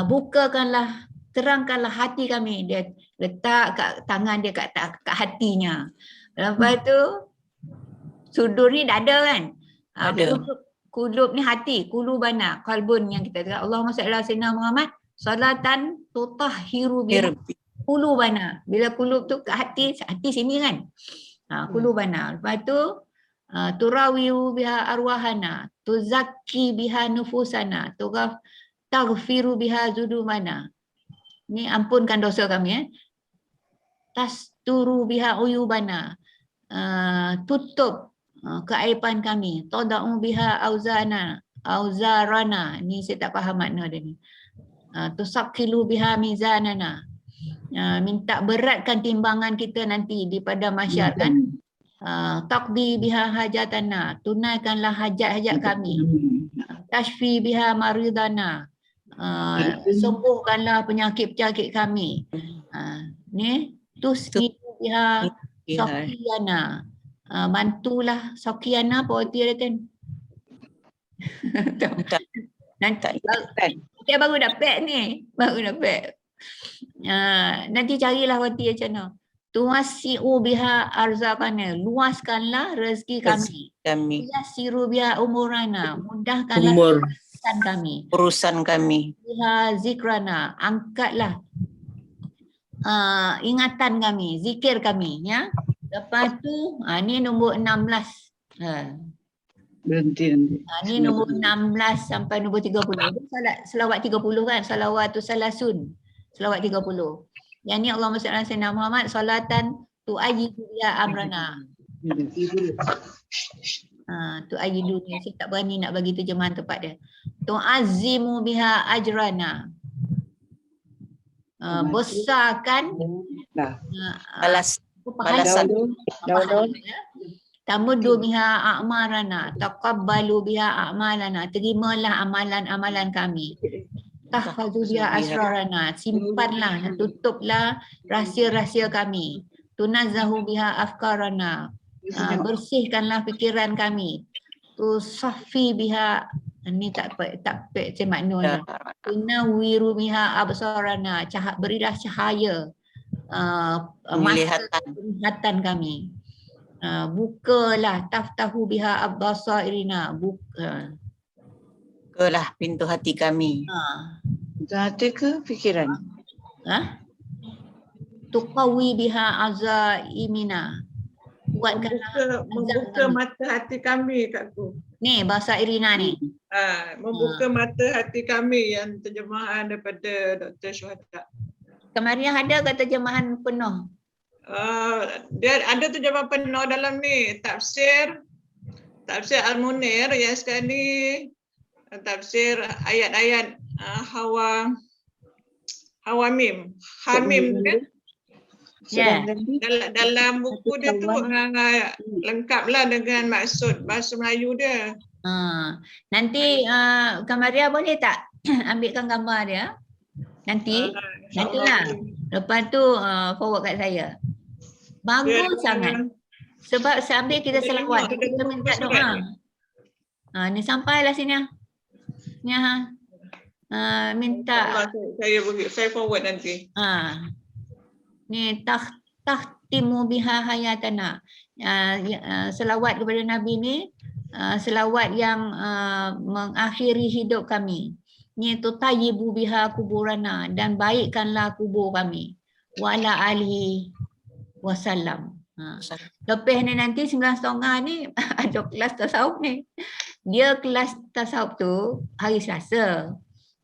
Speaker 2: Bukakanlah, terangkanlah hati kami. Dia letak kat tangan dia kat hatinya. Lepas tu sudur ni dada kan?
Speaker 5: Dada.
Speaker 2: Kulub ni hati, kulubana, kalbun yang kita kata. Allahumma salli ala sayyidina Muhammad salatan tutahhiru biha kulubana. Bila kulub tu kat hati sini kan? Kulubana. Lepas tu turawiu biha arwahana, tuzakki biha nufusana, taghfiru biha zudumana. Ni ampunkan dosa kami tasturu biha uyubana, tutup keaiban kami. Tada'u biha auzarana. Ni saya tak faham makna dia ni. Tusaqilu biha mizanana. Minta beratkan timbangan kita nanti di pada mahsyar kan. Taqdi biha hajatana. Tunaikanlah hajat-hajat kami. Tashfi biha maridana. Sembuhkanlah penyakit-penyakit kami. Ni tusqilu biha Sokiyana. Bantulah Sokiyana apa arti dia kan? Nanti kita baru dapat ni. Baru dapat. Nanti carilah arti macam mana. Tuwasi'u biha arzaqana. Luaskanlah rezeki kami. Yasiru biha umurana. Mudahkanlah urusan kami. Biha zikrana. Angkatlah ingatan kami, zikir kami ya. Lepas tu ni nombor 16.
Speaker 1: Berhenti.
Speaker 2: Ni nombor 16 sampai nombor 30. Selawat 30 kan, salawatus salasun. Selawat 30. Yang ni Allahumma salli ala sayyidina Muhammad salatan tu'ayyidu biha amrana. Tu'ayyidu ni saya tak berani nak bagi terjemahan tepat dia. Tu'azzimu biha ajrana. Besarkan
Speaker 5: balasan.
Speaker 2: Tamudu biha a'marana, taqabbalu biha a'malana. Terimalah amalan-amalan kami. Tahfazu biha asrarana. Simpanlah, tutuplah rahsia-rahsia kami. Tunazzahu biha afkarana. Bersihkanlah fikiran kami. Tusaffi biha, ni tak saya makna. Tunawwiru biha absarana. Berilah cahaya penglihatan kami. Bukalah taftahu biha abbasairina.
Speaker 5: Bukalah pintu hati kami.
Speaker 1: Pintu hati ke fikiran?
Speaker 2: tuqawi biha azaimina. Kuatkanlah
Speaker 6: Membuka mata hati kami, Kakku.
Speaker 2: ni bahasa Irina ni.
Speaker 6: Membuka mata hati kami yang terjemahan daripada Dr. Syuhada.
Speaker 2: Kemarin ada ke terjemahan penuh?
Speaker 6: Dia ada terjemahan penuh dalam ni, tafsir Al-Munir yang sekarang ni tafsir ayat-ayat Hamim kan?
Speaker 2: Ya.
Speaker 6: Dalam buku dia tu lengkaplah dengan maksud bahasa Melayu dia.
Speaker 2: Nanti Kamaria boleh tak ambilkan gambar dia? Nantilah. Lepas tu forward kat saya. Bagus sangat. Sebab sambil kita selawat, kita minta doa. Ni sampailah sini. Ni minta.
Speaker 6: Saya forward nanti.
Speaker 2: Ni tahtimu biha hayatana. Selawat kepada Nabi ni selawat yang mengakhiri hidup kami. Ni tutayibu biha kuburana, dan baikkanlah kubur kami. Wa ala alihi wasallam. Lepas ni nanti 9.30 ni ada kelas tasawuf ni. Dia kelas tasawuf tu hari Selasa.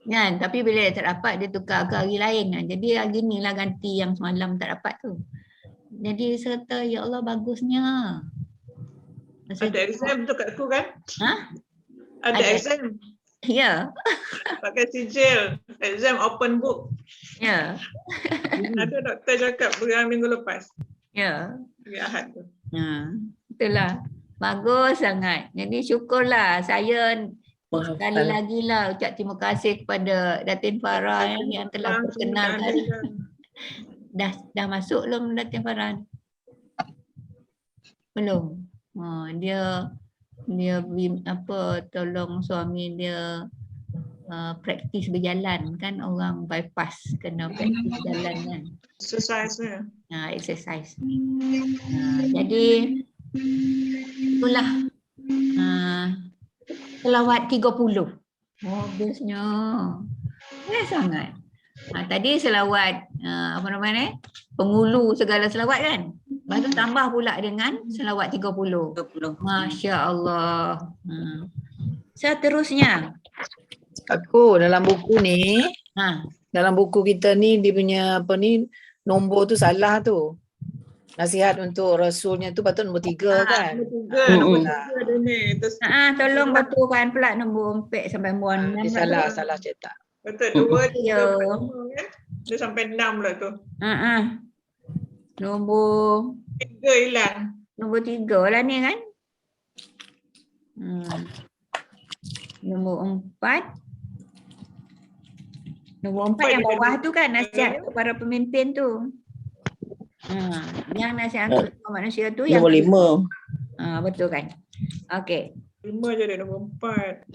Speaker 2: Kan? Tapi bila dia tak dapat, dia tukar ke hari lain. Jadi hari ni lah ganti yang semalam tak dapat tu. Jadi serta, ya Allah bagusnya.
Speaker 6: Ada exam tu kat aku kan? Ada exam.
Speaker 2: Ya.
Speaker 6: Pakai sijil. Exam open book.
Speaker 2: Ya.
Speaker 6: Ada doktor cakap minggu lepas.
Speaker 2: Ya.
Speaker 6: Hari Ahad tu.
Speaker 2: Itulah. Bagus sangat. Jadi syukurlah saya sekali lagi lah ucap terima kasih kepada Datin Farah yang telah perkenalkan. Dah masuk belum Datin Farah? Belum. Dia tolong suami dia praktis berjalan kan, orang bypass kena praktis jalan kan.
Speaker 6: Exercise ni.
Speaker 2: Exercise. Jadi itulah selawat 30. Bagusnya. Sangat. Tadi selawat apa nama ni? Pengulu segala selawat kan? Lepas tu tambah pula dengan selawat 30. Masya Allah. Seterusnya.
Speaker 1: Aku dalam buku ni, dalam buku kita ni dia punya apa ni, nombor tu salah tu. Nasihat untuk Rasulnya tu patut nombor 3 kan?
Speaker 6: Nombor 3 dia ni.
Speaker 2: Tolong betulkan pula nombor 4 sampai nombor 6.
Speaker 1: Dia salah cetak.
Speaker 6: Betul, 2, 3, 4, 5 kan? Dia sampai 6 pula tu.
Speaker 2: Nombor
Speaker 6: 3 hilang.
Speaker 2: Nombor 3 lah ni kan? Nombor 4. Nombor 4 yang bawah tu kan nasihat untuk para pemimpin tu. Yang nasihat untuk semua manusia tu yang
Speaker 4: nombor 5.
Speaker 2: betul kan? Okey.
Speaker 6: 5 je dia nombor 4.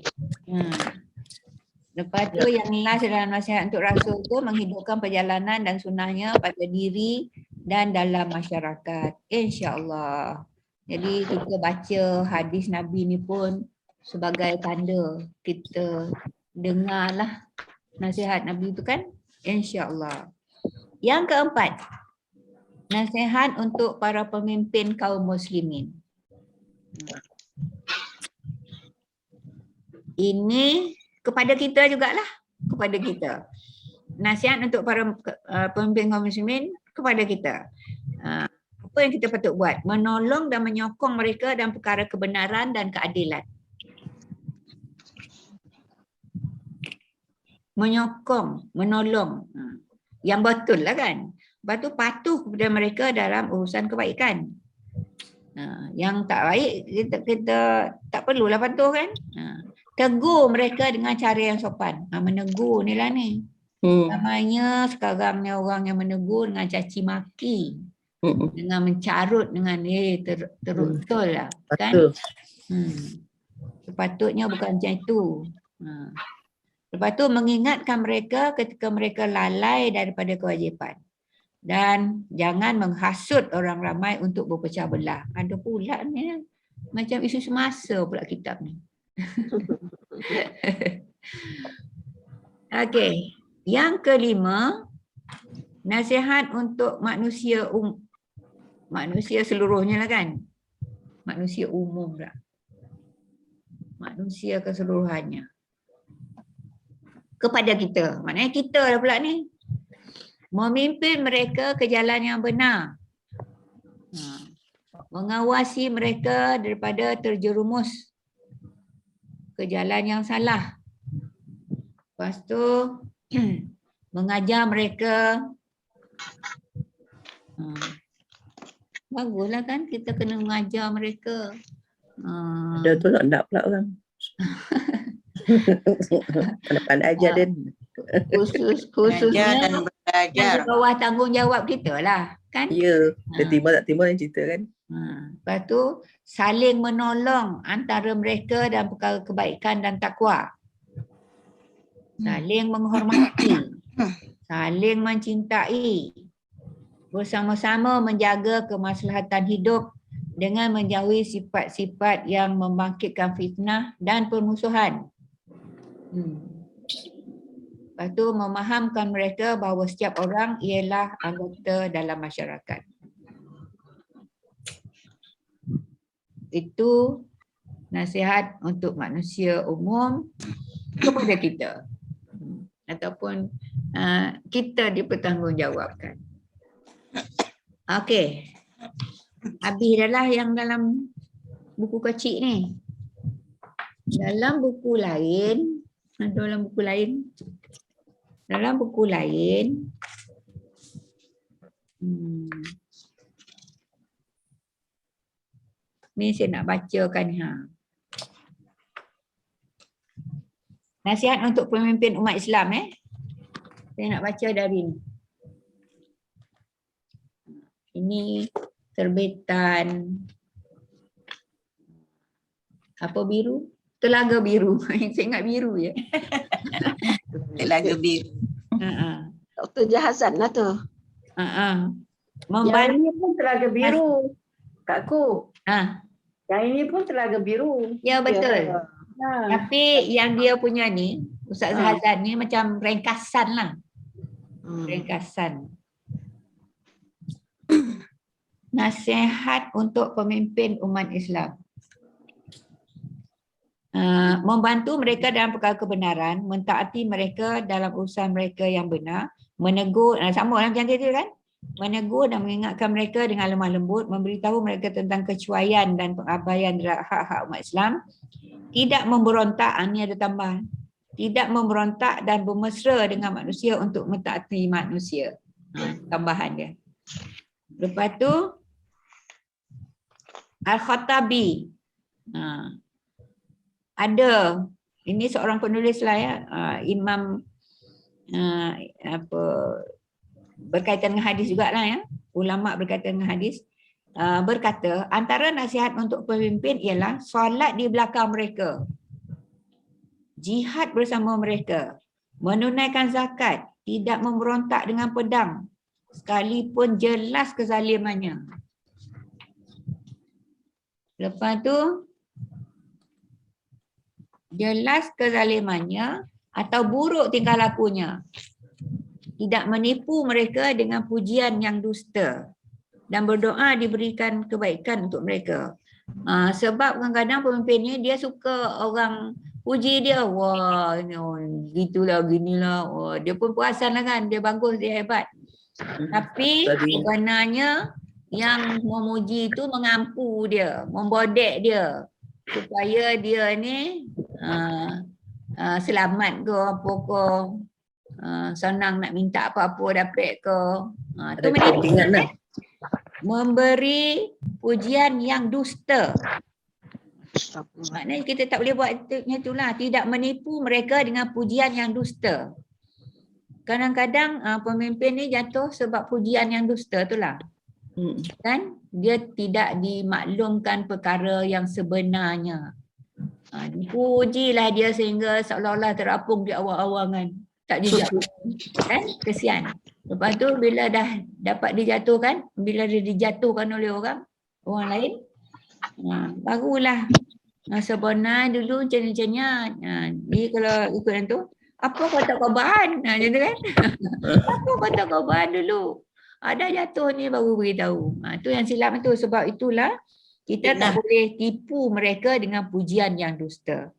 Speaker 2: Lepas tu yang last adalah nasihat untuk Rasul tu menghidupkan perjalanan dan sunnahnya pada diri dan dalam masyarakat. InsyaAllah. Jadi kita baca hadis Nabi ni pun sebagai tanda kita dengarlah nasihat Nabi tu kan. InsyaAllah. Yang keempat. Nasihat untuk para pemimpin kaum muslimin. Ini kepada kita jugalah. Kepada kita. Nasihat untuk para pemimpin kaum muslimin kepada kita. Apa yang kita patut buat? Menolong dan menyokong mereka dalam perkara kebenaran dan keadilan. Menyokong, menolong. Yang betul lah kan. Lepas tu patuh kepada mereka dalam urusan kebaikan. Yang tak baik, kita tak perlulah patuh kan. Tegur mereka dengan cara yang sopan. Menegur ni lah ni. Namanya sekarang ni orang yang menegur dengan caci maki. Dengan mencarut dengan teruk betul lah. Kan? Sepatutnya bukan macam itu. Lepas tu mengingatkan mereka ketika mereka lalai daripada kewajipan. Dan jangan menghasut orang ramai untuk berpecah belah. Ada pula ni. Macam isu semasa pula kitab ni. Okey. Yang kelima, Nasihat untuk manusia manusia seluruhnya lah kan. Manusia umum lah. Manusia keseluruhannya. Kepada kita. Maknanya kita lah pula ni. Memimpin mereka ke jalan yang benar. Mengawasi mereka daripada terjerumus ke jalan yang salah. Lepas tu mengajar mereka. Baguslah kan kita kena mengajar mereka.
Speaker 4: Ada tu nak pula orang. Pandai-pandai ajar dia.
Speaker 2: Khususnya
Speaker 5: Belajar dan belajar.
Speaker 2: yang di bawah tanggungjawab kita lah. Kan?
Speaker 4: Ya, dia timur tak timur yang cerita kan.
Speaker 2: Lepas tu saling menolong antara mereka dan perkara kebaikan dan takwa. Saling menghormati. Saling mencintai. Bersama-sama menjaga kemaslahatan hidup dengan menjauhi sifat-sifat yang membangkitkan fitnah dan permusuhan. Lepas tu memahamkan mereka bahawa setiap orang ialah anggota dalam masyarakat. Itu nasihat untuk manusia umum kepada kita. Ataupun kita dipertanggungjawabkan. Okey. Habis dah lah yang dalam buku kecil ni. Dalam buku lain, ni saya nak bacakan nasihat untuk pemimpin umat Islam Saya nak baca dari ni. Ini terbitan apa biru? Telaga Biru. Saya ingat biru je.
Speaker 5: Telaga Biru.
Speaker 3: Dr. Jahazan lah tu.
Speaker 7: Yang ini pun Telaga Biru. Kakku. Yang ini pun Telaga Biru.
Speaker 2: Ya betul.
Speaker 3: Ya.
Speaker 2: Tapi yang dia punya ni, Ustaz Hazan ni macam ringkasan lah. Ringkasan. Nasihat untuk pemimpin umat Islam. Membantu mereka dalam perkara kebenaran, mentaati mereka dalam urusan mereka yang benar, menegur, sama macam tadi kan? Menegur dan mengingatkan mereka dengan lemah lembut, memberitahu mereka tentang kecuaian dan pengabaian terhadap hak-hak umat Islam, tidak memberontak, ini ada tambahan, tidak memberontak dan bermesra dengan manusia untuk mentaati manusia. Tambahan dia. Lepas tu Al-Khattabi. Ada, ini seorang penulis lah ya, imam berkaitan dengan hadis jugalah ya, ulama berkaitan dengan hadis, berkata antara nasihat untuk pemimpin ialah solat di belakang mereka, jihad bersama mereka, menunaikan zakat, tidak memberontak dengan pedang sekalipun jelas kezalimannya. Lepas tu jelas kezalimannya atau buruk tingkah lakunya. Tidak menipu mereka dengan pujian yang dusta dan berdoa diberikan kebaikan untuk mereka. Sebab kadang-kadang pemimpin ni dia suka orang puji dia. Wah, gitulah, ginilah. Wah, dia pun puasan lah kan. Dia bagus, dia hebat. Tapi sebenarnya yang memuji itu mengampu dia, membodek dia. Supaya dia ni selamat ke apa ke, senang nak minta apa-apa dapat ke. Tu menipu, memberi pujian yang dusta. Maknanya kita tak boleh buat itulah, tidak menipu mereka dengan pujian yang dusta. Kadang-kadang pemimpin ni jatuh sebab pujian yang dusta itulah. Kan dia tidak dimaklumkan perkara yang sebenarnya. Dipujilah dia sehingga seolah-olah terapung di awang-awangan. Tak juga. Kan? Kesian. Lepas tu bila dah dapat dijatuhkan, bila dia dijatuhkan oleh orang lain, barulah sebenarnya dulu macam-macamnya. Dia kalau ikut yang tu, Apa kata korban? Macam tu kan? Apa kata korban dulu? Ada jatuh ni baru beritahu. Tu yang silap tu. Sebab itulah kita tak boleh tipu mereka dengan pujian yang dusta.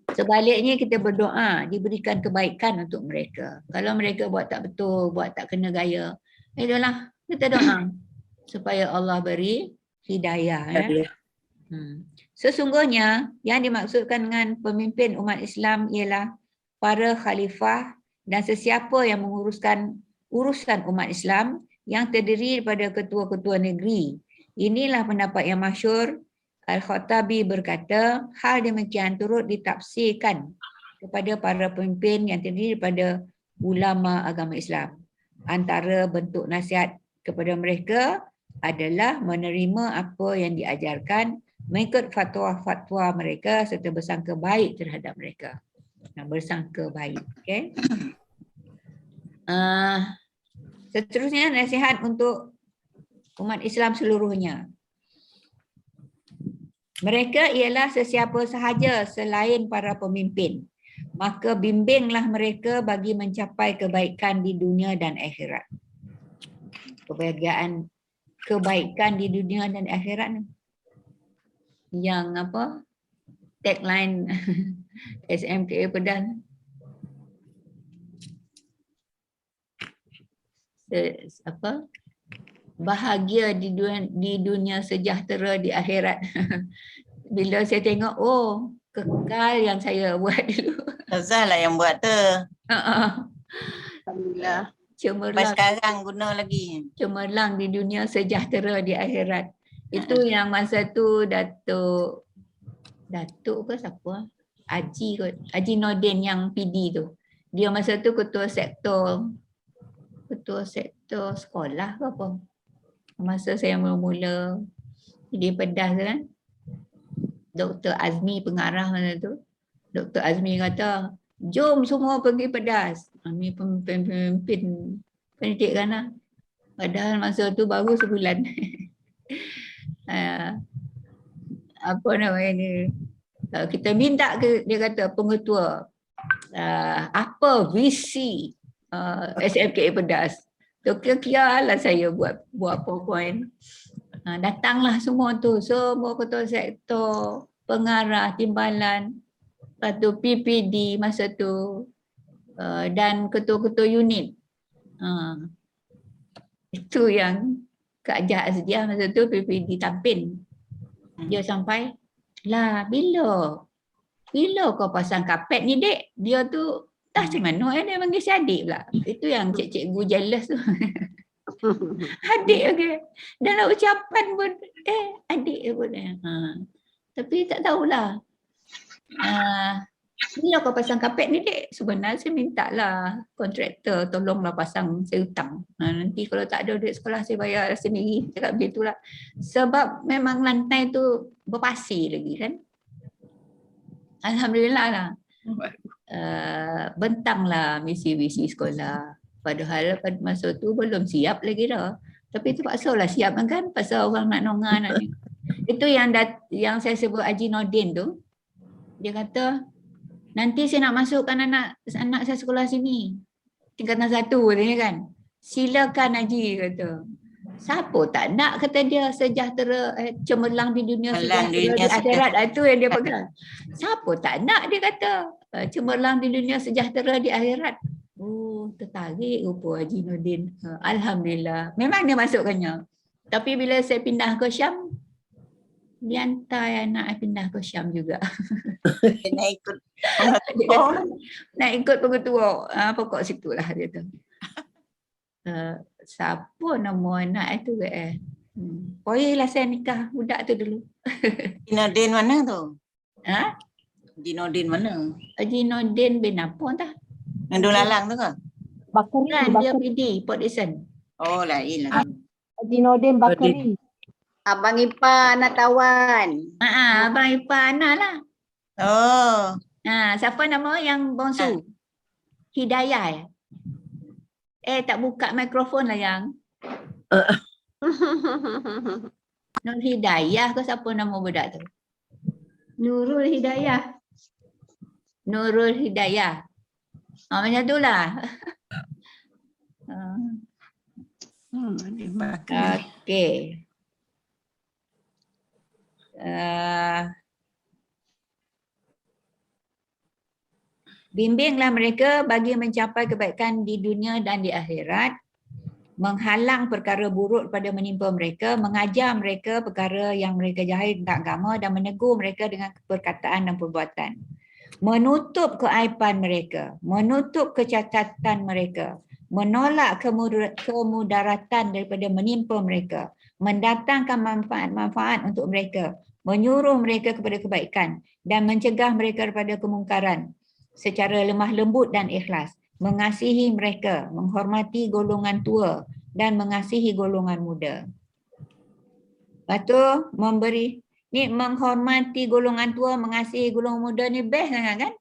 Speaker 2: Sebaliknya kita berdoa diberikan kebaikan untuk mereka. Kalau mereka buat tak betul, buat tak kena gaya, itulah kita doa supaya Allah beri hidayah. Ya. Sesungguhnya yang dimaksudkan dengan pemimpin umat Islam ialah para khalifah dan sesiapa yang menguruskan urusan umat Islam yang terdiri daripada ketua-ketua negeri. Inilah pendapat yang masyhur. Al-Khattabi berkata, hal demikian turut ditafsirkan kepada para pemimpin yang terdiri daripada ulama agama Islam. Antara bentuk nasihat kepada mereka adalah menerima apa yang diajarkan, mengikut fatwa-fatwa mereka serta bersangka baik terhadap mereka. Bersangka baik. Okay? Seterusnya nasihat untuk umat Islam seluruhnya. Mereka ialah sesiapa sahaja selain para pemimpin. Maka bimbinglah mereka bagi mencapai kebaikan di dunia dan akhirat. Kebaikan di dunia dan akhirat. Yang apa? Tagline SMKA Pedan. Apa? Bahagia di dunia sejahtera di akhirat. Bila saya tengok, oh kekal yang saya buat dulu.
Speaker 5: Ustazah lah yang buat tu.
Speaker 3: Alhamdulillah.
Speaker 5: Sampai sekarang guna lagi.
Speaker 2: Cemerlang di dunia sejahtera di akhirat. Itu yang masa tu Datuk ke siapa? Haji Nordin yang PD tu. Dia masa tu ketua sektor sekolah ke apa. Masa saya mula-mula di Pedas kan, Dr. Azmi pengarah masa tu. Dr. Azmi kata, jom semua pergi Pedas. Kami pemimpin pendidikan lah. Padahal masa tu baru sebulan. Apa namanya ni? Kita minta ke, dia kata pengetua, apa visi SMKA Pedas. Kira-kira lah saya buat PowerPoint. Datanglah semua tu, semua ketua sektor, pengarah, timbalan, lepas tu PPD masa tu, dan ketua-ketua unit. Itu yang Kak Jah Azdiah masa tu PPD Tampin. Dia sampai, lah bila kau pasang kapet ni dek? Dia tu dah macam mana dia panggil si adik pula. Itu yang cikgu jealous tu. Adik okay. Dalam ucapan pun adik pun. Tapi tak tahulah. Bila kau pasang kapet ni dek? Sebenarnya saya minta lah kontraktor tolonglah pasang, saya hutang. Nanti kalau tak ada duit sekolah saya bayar sendiri. Cakap begitulah. Sebab memang lantai tu berpasir lagi kan. Alhamdulillah lah. Bentanglah misi-misi sekolah. Padahal pada masa tu belum siap lagi dah. Tapi terpaksa lah siap kan. Pasal orang nak nongah nak ni. Itu yang saya sebut Haji Nordin tu. Dia kata, nanti saya nak masukkan anak saya sekolah sini. Tingkatan 1 dia kan. Silakan Haji kata. Siapa tak nak kata dia sejahtera, cemerlang di dunia sejahtera di akhirat. Itu yang dia pegang. Siapa tak nak dia kata cemerlang di dunia sejahtera di akhirat. Oh, tertarik rupa Haji Nordin. Alhamdulillah. Memang dia masukkannya. Tapi bila saya pindah ke Syam, dia hantar anak pindah ke Syam juga.
Speaker 5: Nak ikut.
Speaker 2: Nak ikut pengetua. Pokok situlah dia tu. Siapa nama anak itu ke Bolehlah saya nikah budak tu dulu.
Speaker 5: Haji Nordin mana tu?
Speaker 2: Haji
Speaker 5: Nordin mana?
Speaker 2: Haji Nordin bin apa entah.
Speaker 5: Nandung Lalang tu ke?
Speaker 7: Bakari.
Speaker 2: Dia PD, Port Dickson.
Speaker 5: Oh lain lah.
Speaker 7: Haji Nordin Bakari.
Speaker 3: Abang Ipah anak tawan.
Speaker 2: Abang Ipah anak lah.
Speaker 5: Oh.
Speaker 2: Siapa nama yang bongsu? Hidayah. Tak buka mikrofon lah yang. Nur Hidayah ke siapa nama budak tu? Nurul Hidayah. Nurul Hidayah. Macam itulah.
Speaker 5: Dia makan.
Speaker 2: Okey. Bimbinglah mereka bagi mencapai kebaikan di dunia dan di akhirat, menghalang perkara buruk pada menimpa mereka, mengajar mereka perkara yang mereka jahil tentang agama dan menegur mereka dengan perkataan dan perbuatan. Menutup keaiban mereka, menutup kecacatan mereka, menolak kemudaratan daripada menimpa mereka, mendatangkan manfaat-manfaat untuk mereka, menyuruh mereka kepada kebaikan dan mencegah mereka daripada kemungkaran secara lemah lembut dan ikhlas, mengasihi mereka, menghormati golongan tua dan mengasihi golongan muda. Lepas tu memberi, ni menghormati golongan tua, mengasihi golongan muda ni best sangat kan?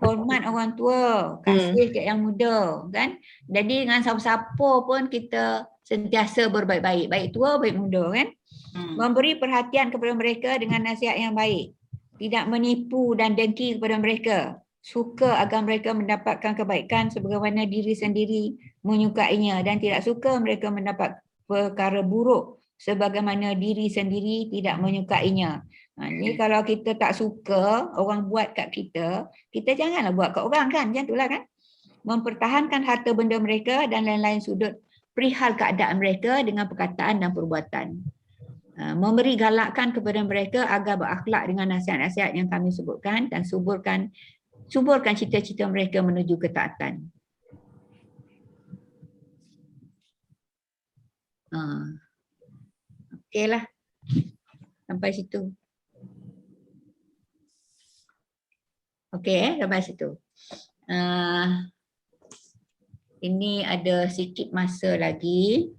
Speaker 2: Hormat orang tua, kasih kat yang muda kan? Jadi dengan siapa-siapa pun kita sentiasa berbaik-baik, baik tua, baik muda kan? Memberi perhatian kepada mereka dengan nasihat yang baik. Tidak menipu dan dengki kepada mereka. Suka agar mereka mendapatkan kebaikan sebagaimana diri sendiri menyukainya dan tidak suka mereka mendapat perkara buruk sebagaimana diri sendiri tidak menyukainya. Ni kalau kita tak suka orang buat kat kita, kita janganlah buat kat orang kan, macam itulah kan. Mempertahankan harta benda mereka dan lain-lain sudut perihal keadaan mereka dengan perkataan dan perbuatan. Memberi galakan kepada mereka agar berakhlak dengan nasihat-nasihat yang kami sebutkan dan suburkan cita-cita mereka menuju ketaatan. Okeylah. Sampai situ. Okey, sampai situ. Ini ada sikit masa lagi.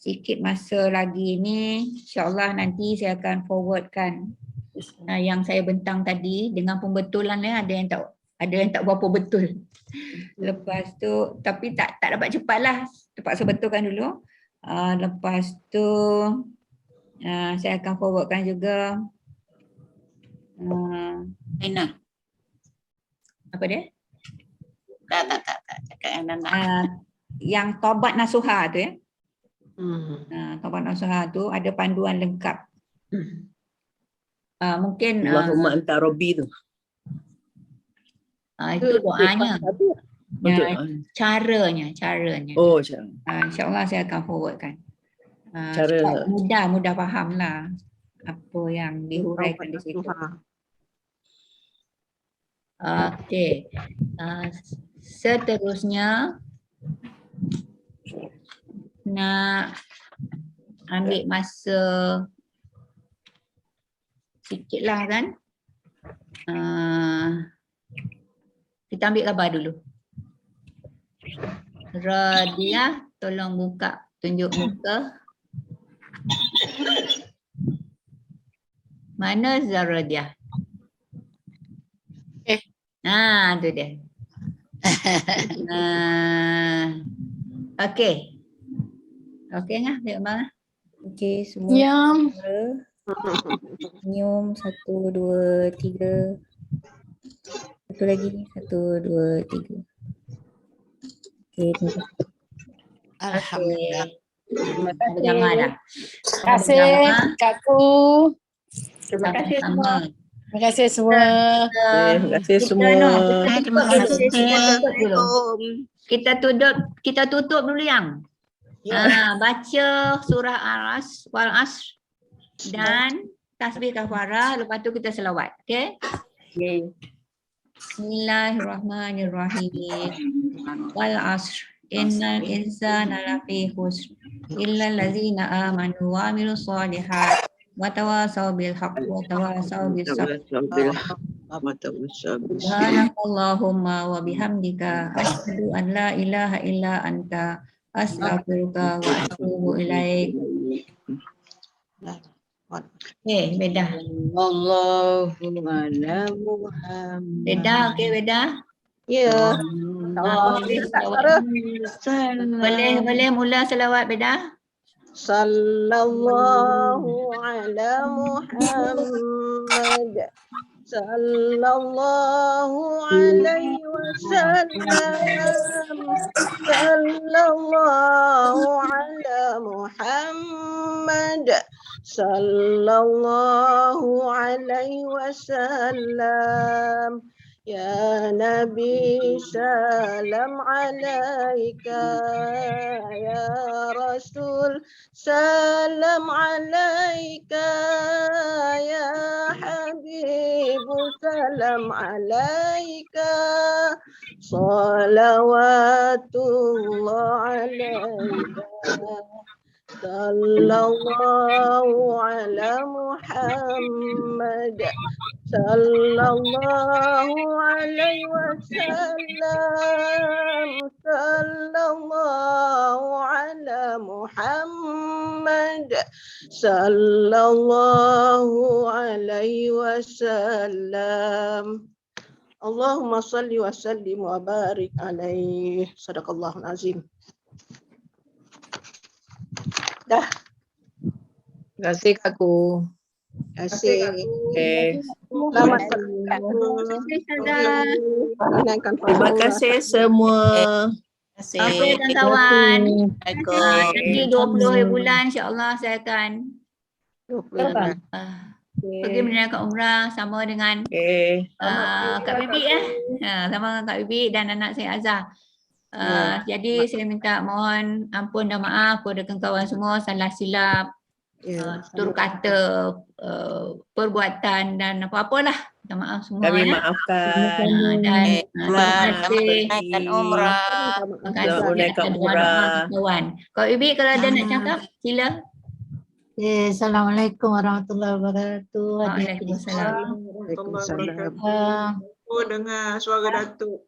Speaker 2: Sikit masa lagi ni, insyaAllah nanti saya akan forwardkan yang saya bentang tadi dengan pembetulan ada yang tak berapa betul. Lepas tu tapi tak dapat cepatlah, terpaksa betulkan dulu. Lepas tu saya akan forwardkan juga apa dia?
Speaker 5: Tak. Cakap yang nak.
Speaker 2: Yang taubat nasuha tu ya. Taubat nasuha tu ada panduan lengkap. Mungkin
Speaker 4: Allahumma anta rabbi tu.
Speaker 2: itu doanya. Caranya.
Speaker 4: Oh, cara.
Speaker 2: InsyaAllah saya akan forwardkan.
Speaker 4: Cara
Speaker 2: Mudah faham lah apa yang dihuraikan di situ. Okey. Seterusnya nak ambil masa sikit lah kan. Kita ambil gambar dulu. Radia, tolong buka, tunjuk muka. Mana Zaradia? Tu dia. Okey. Okey ngah, tengok bang.
Speaker 8: Okey, semua.
Speaker 1: Ya.
Speaker 8: Senyum, 1, 2, 3. Satu lagi, 1, 2, 3. Okey, terima kasih.
Speaker 5: Alhamdulillah.
Speaker 2: Terima kasih. Dah.
Speaker 1: Terima kasih Kakku.
Speaker 2: Terima kasih semua.
Speaker 1: Terima kasih semua.
Speaker 4: Terima kasih semua.
Speaker 5: Terima kasih.
Speaker 2: Kita tutup dulu yang. Baca surah Al-Asr dan tasbih kafarah, lepas tu kita selawat. Okey? Bismillahirrahmanirrahim. Wal 'asr innal insana lafi khusr illa allazina amanu wa amilus solihat wa tawasaw bil haqqi wa tawasaw bis sabr. Subhanakallahumma wa bihamdika asyhadu an la ilaha illa anta astaghfiruka wa atubu ilaik. Beda.
Speaker 3: Allahumma la Muhammad.
Speaker 2: Beda, okey beda.
Speaker 3: Ya.
Speaker 2: Boleh mula selawat beda.
Speaker 3: Sallallahu ala Muhammad. sallallahu alaihi wasallam, sallallahu ala Muhammad, sallallahu alaihi wasallam. Ya Nabi salam alaika, ya Rasul salam alaika, ya Habibu salam alaika, salawatullah alaika, sallallahu ala Muhammad, sallallahu alaihi wasallam, sallallahu ala Muhammad, sallallahu alaihi wasallam. Allahumma salli wa sallim wa barik alaihi. Sadaqallahul azim. Dah.
Speaker 1: Terima kasih Kakku.
Speaker 3: Terima kasih. Selamat
Speaker 4: Terima kasih semua.
Speaker 2: Okey kawan-kawan.
Speaker 5: Assalamualaikum.
Speaker 2: Nanti 20 bulan insya-Allah saya akan
Speaker 3: 20.
Speaker 2: pergi menunaikan umrah sama dengan Kak Bibi sama dengan Kak Bibi dan anak saya Azhar. Jadi saya minta mohon ampun dan maaf kepada kawan semua salah silap, tutur kata, perbuatan dan apa-apalah. Minta maaf semua
Speaker 4: Kami
Speaker 2: ya.
Speaker 4: maafkan.
Speaker 2: Dan
Speaker 5: Selamat menunaikan umrah.
Speaker 2: terima kasih
Speaker 4: Selamat menunaikan
Speaker 2: atas
Speaker 4: umrah.
Speaker 2: doa kawan. Kak Bibi kalau ada nak cakap sila.
Speaker 5: Assalamualaikum warahmatullahi wabarakatuh.
Speaker 2: Waalaikumsalam.
Speaker 6: Oh, dengar suara Datuk.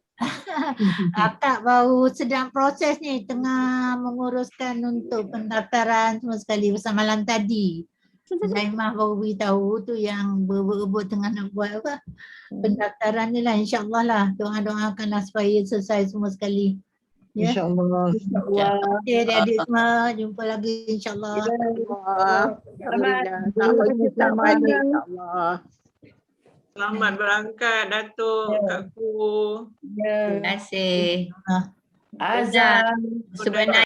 Speaker 5: Akak baru sedang proses ni, tengah menguruskan untuk pendaftaran semua sekali pasal malam tadi. Zaimah baru beritahu tu yang berebut tengah nak buat apa pendaftaran ni lah, insyaAllah lah. Doakanlah supaya selesai semua sekali. Ya.
Speaker 1: InsyaAllah.
Speaker 5: Okay, adik-adik semua, jumpa lagi insyaAllah.
Speaker 3: Alhamdulillah. Sampai jumpa lagi insyaAllah.
Speaker 6: Selamat berangkat Datuk, Kakku.
Speaker 2: Terima kasih.
Speaker 7: Azam.
Speaker 2: Sebenarnya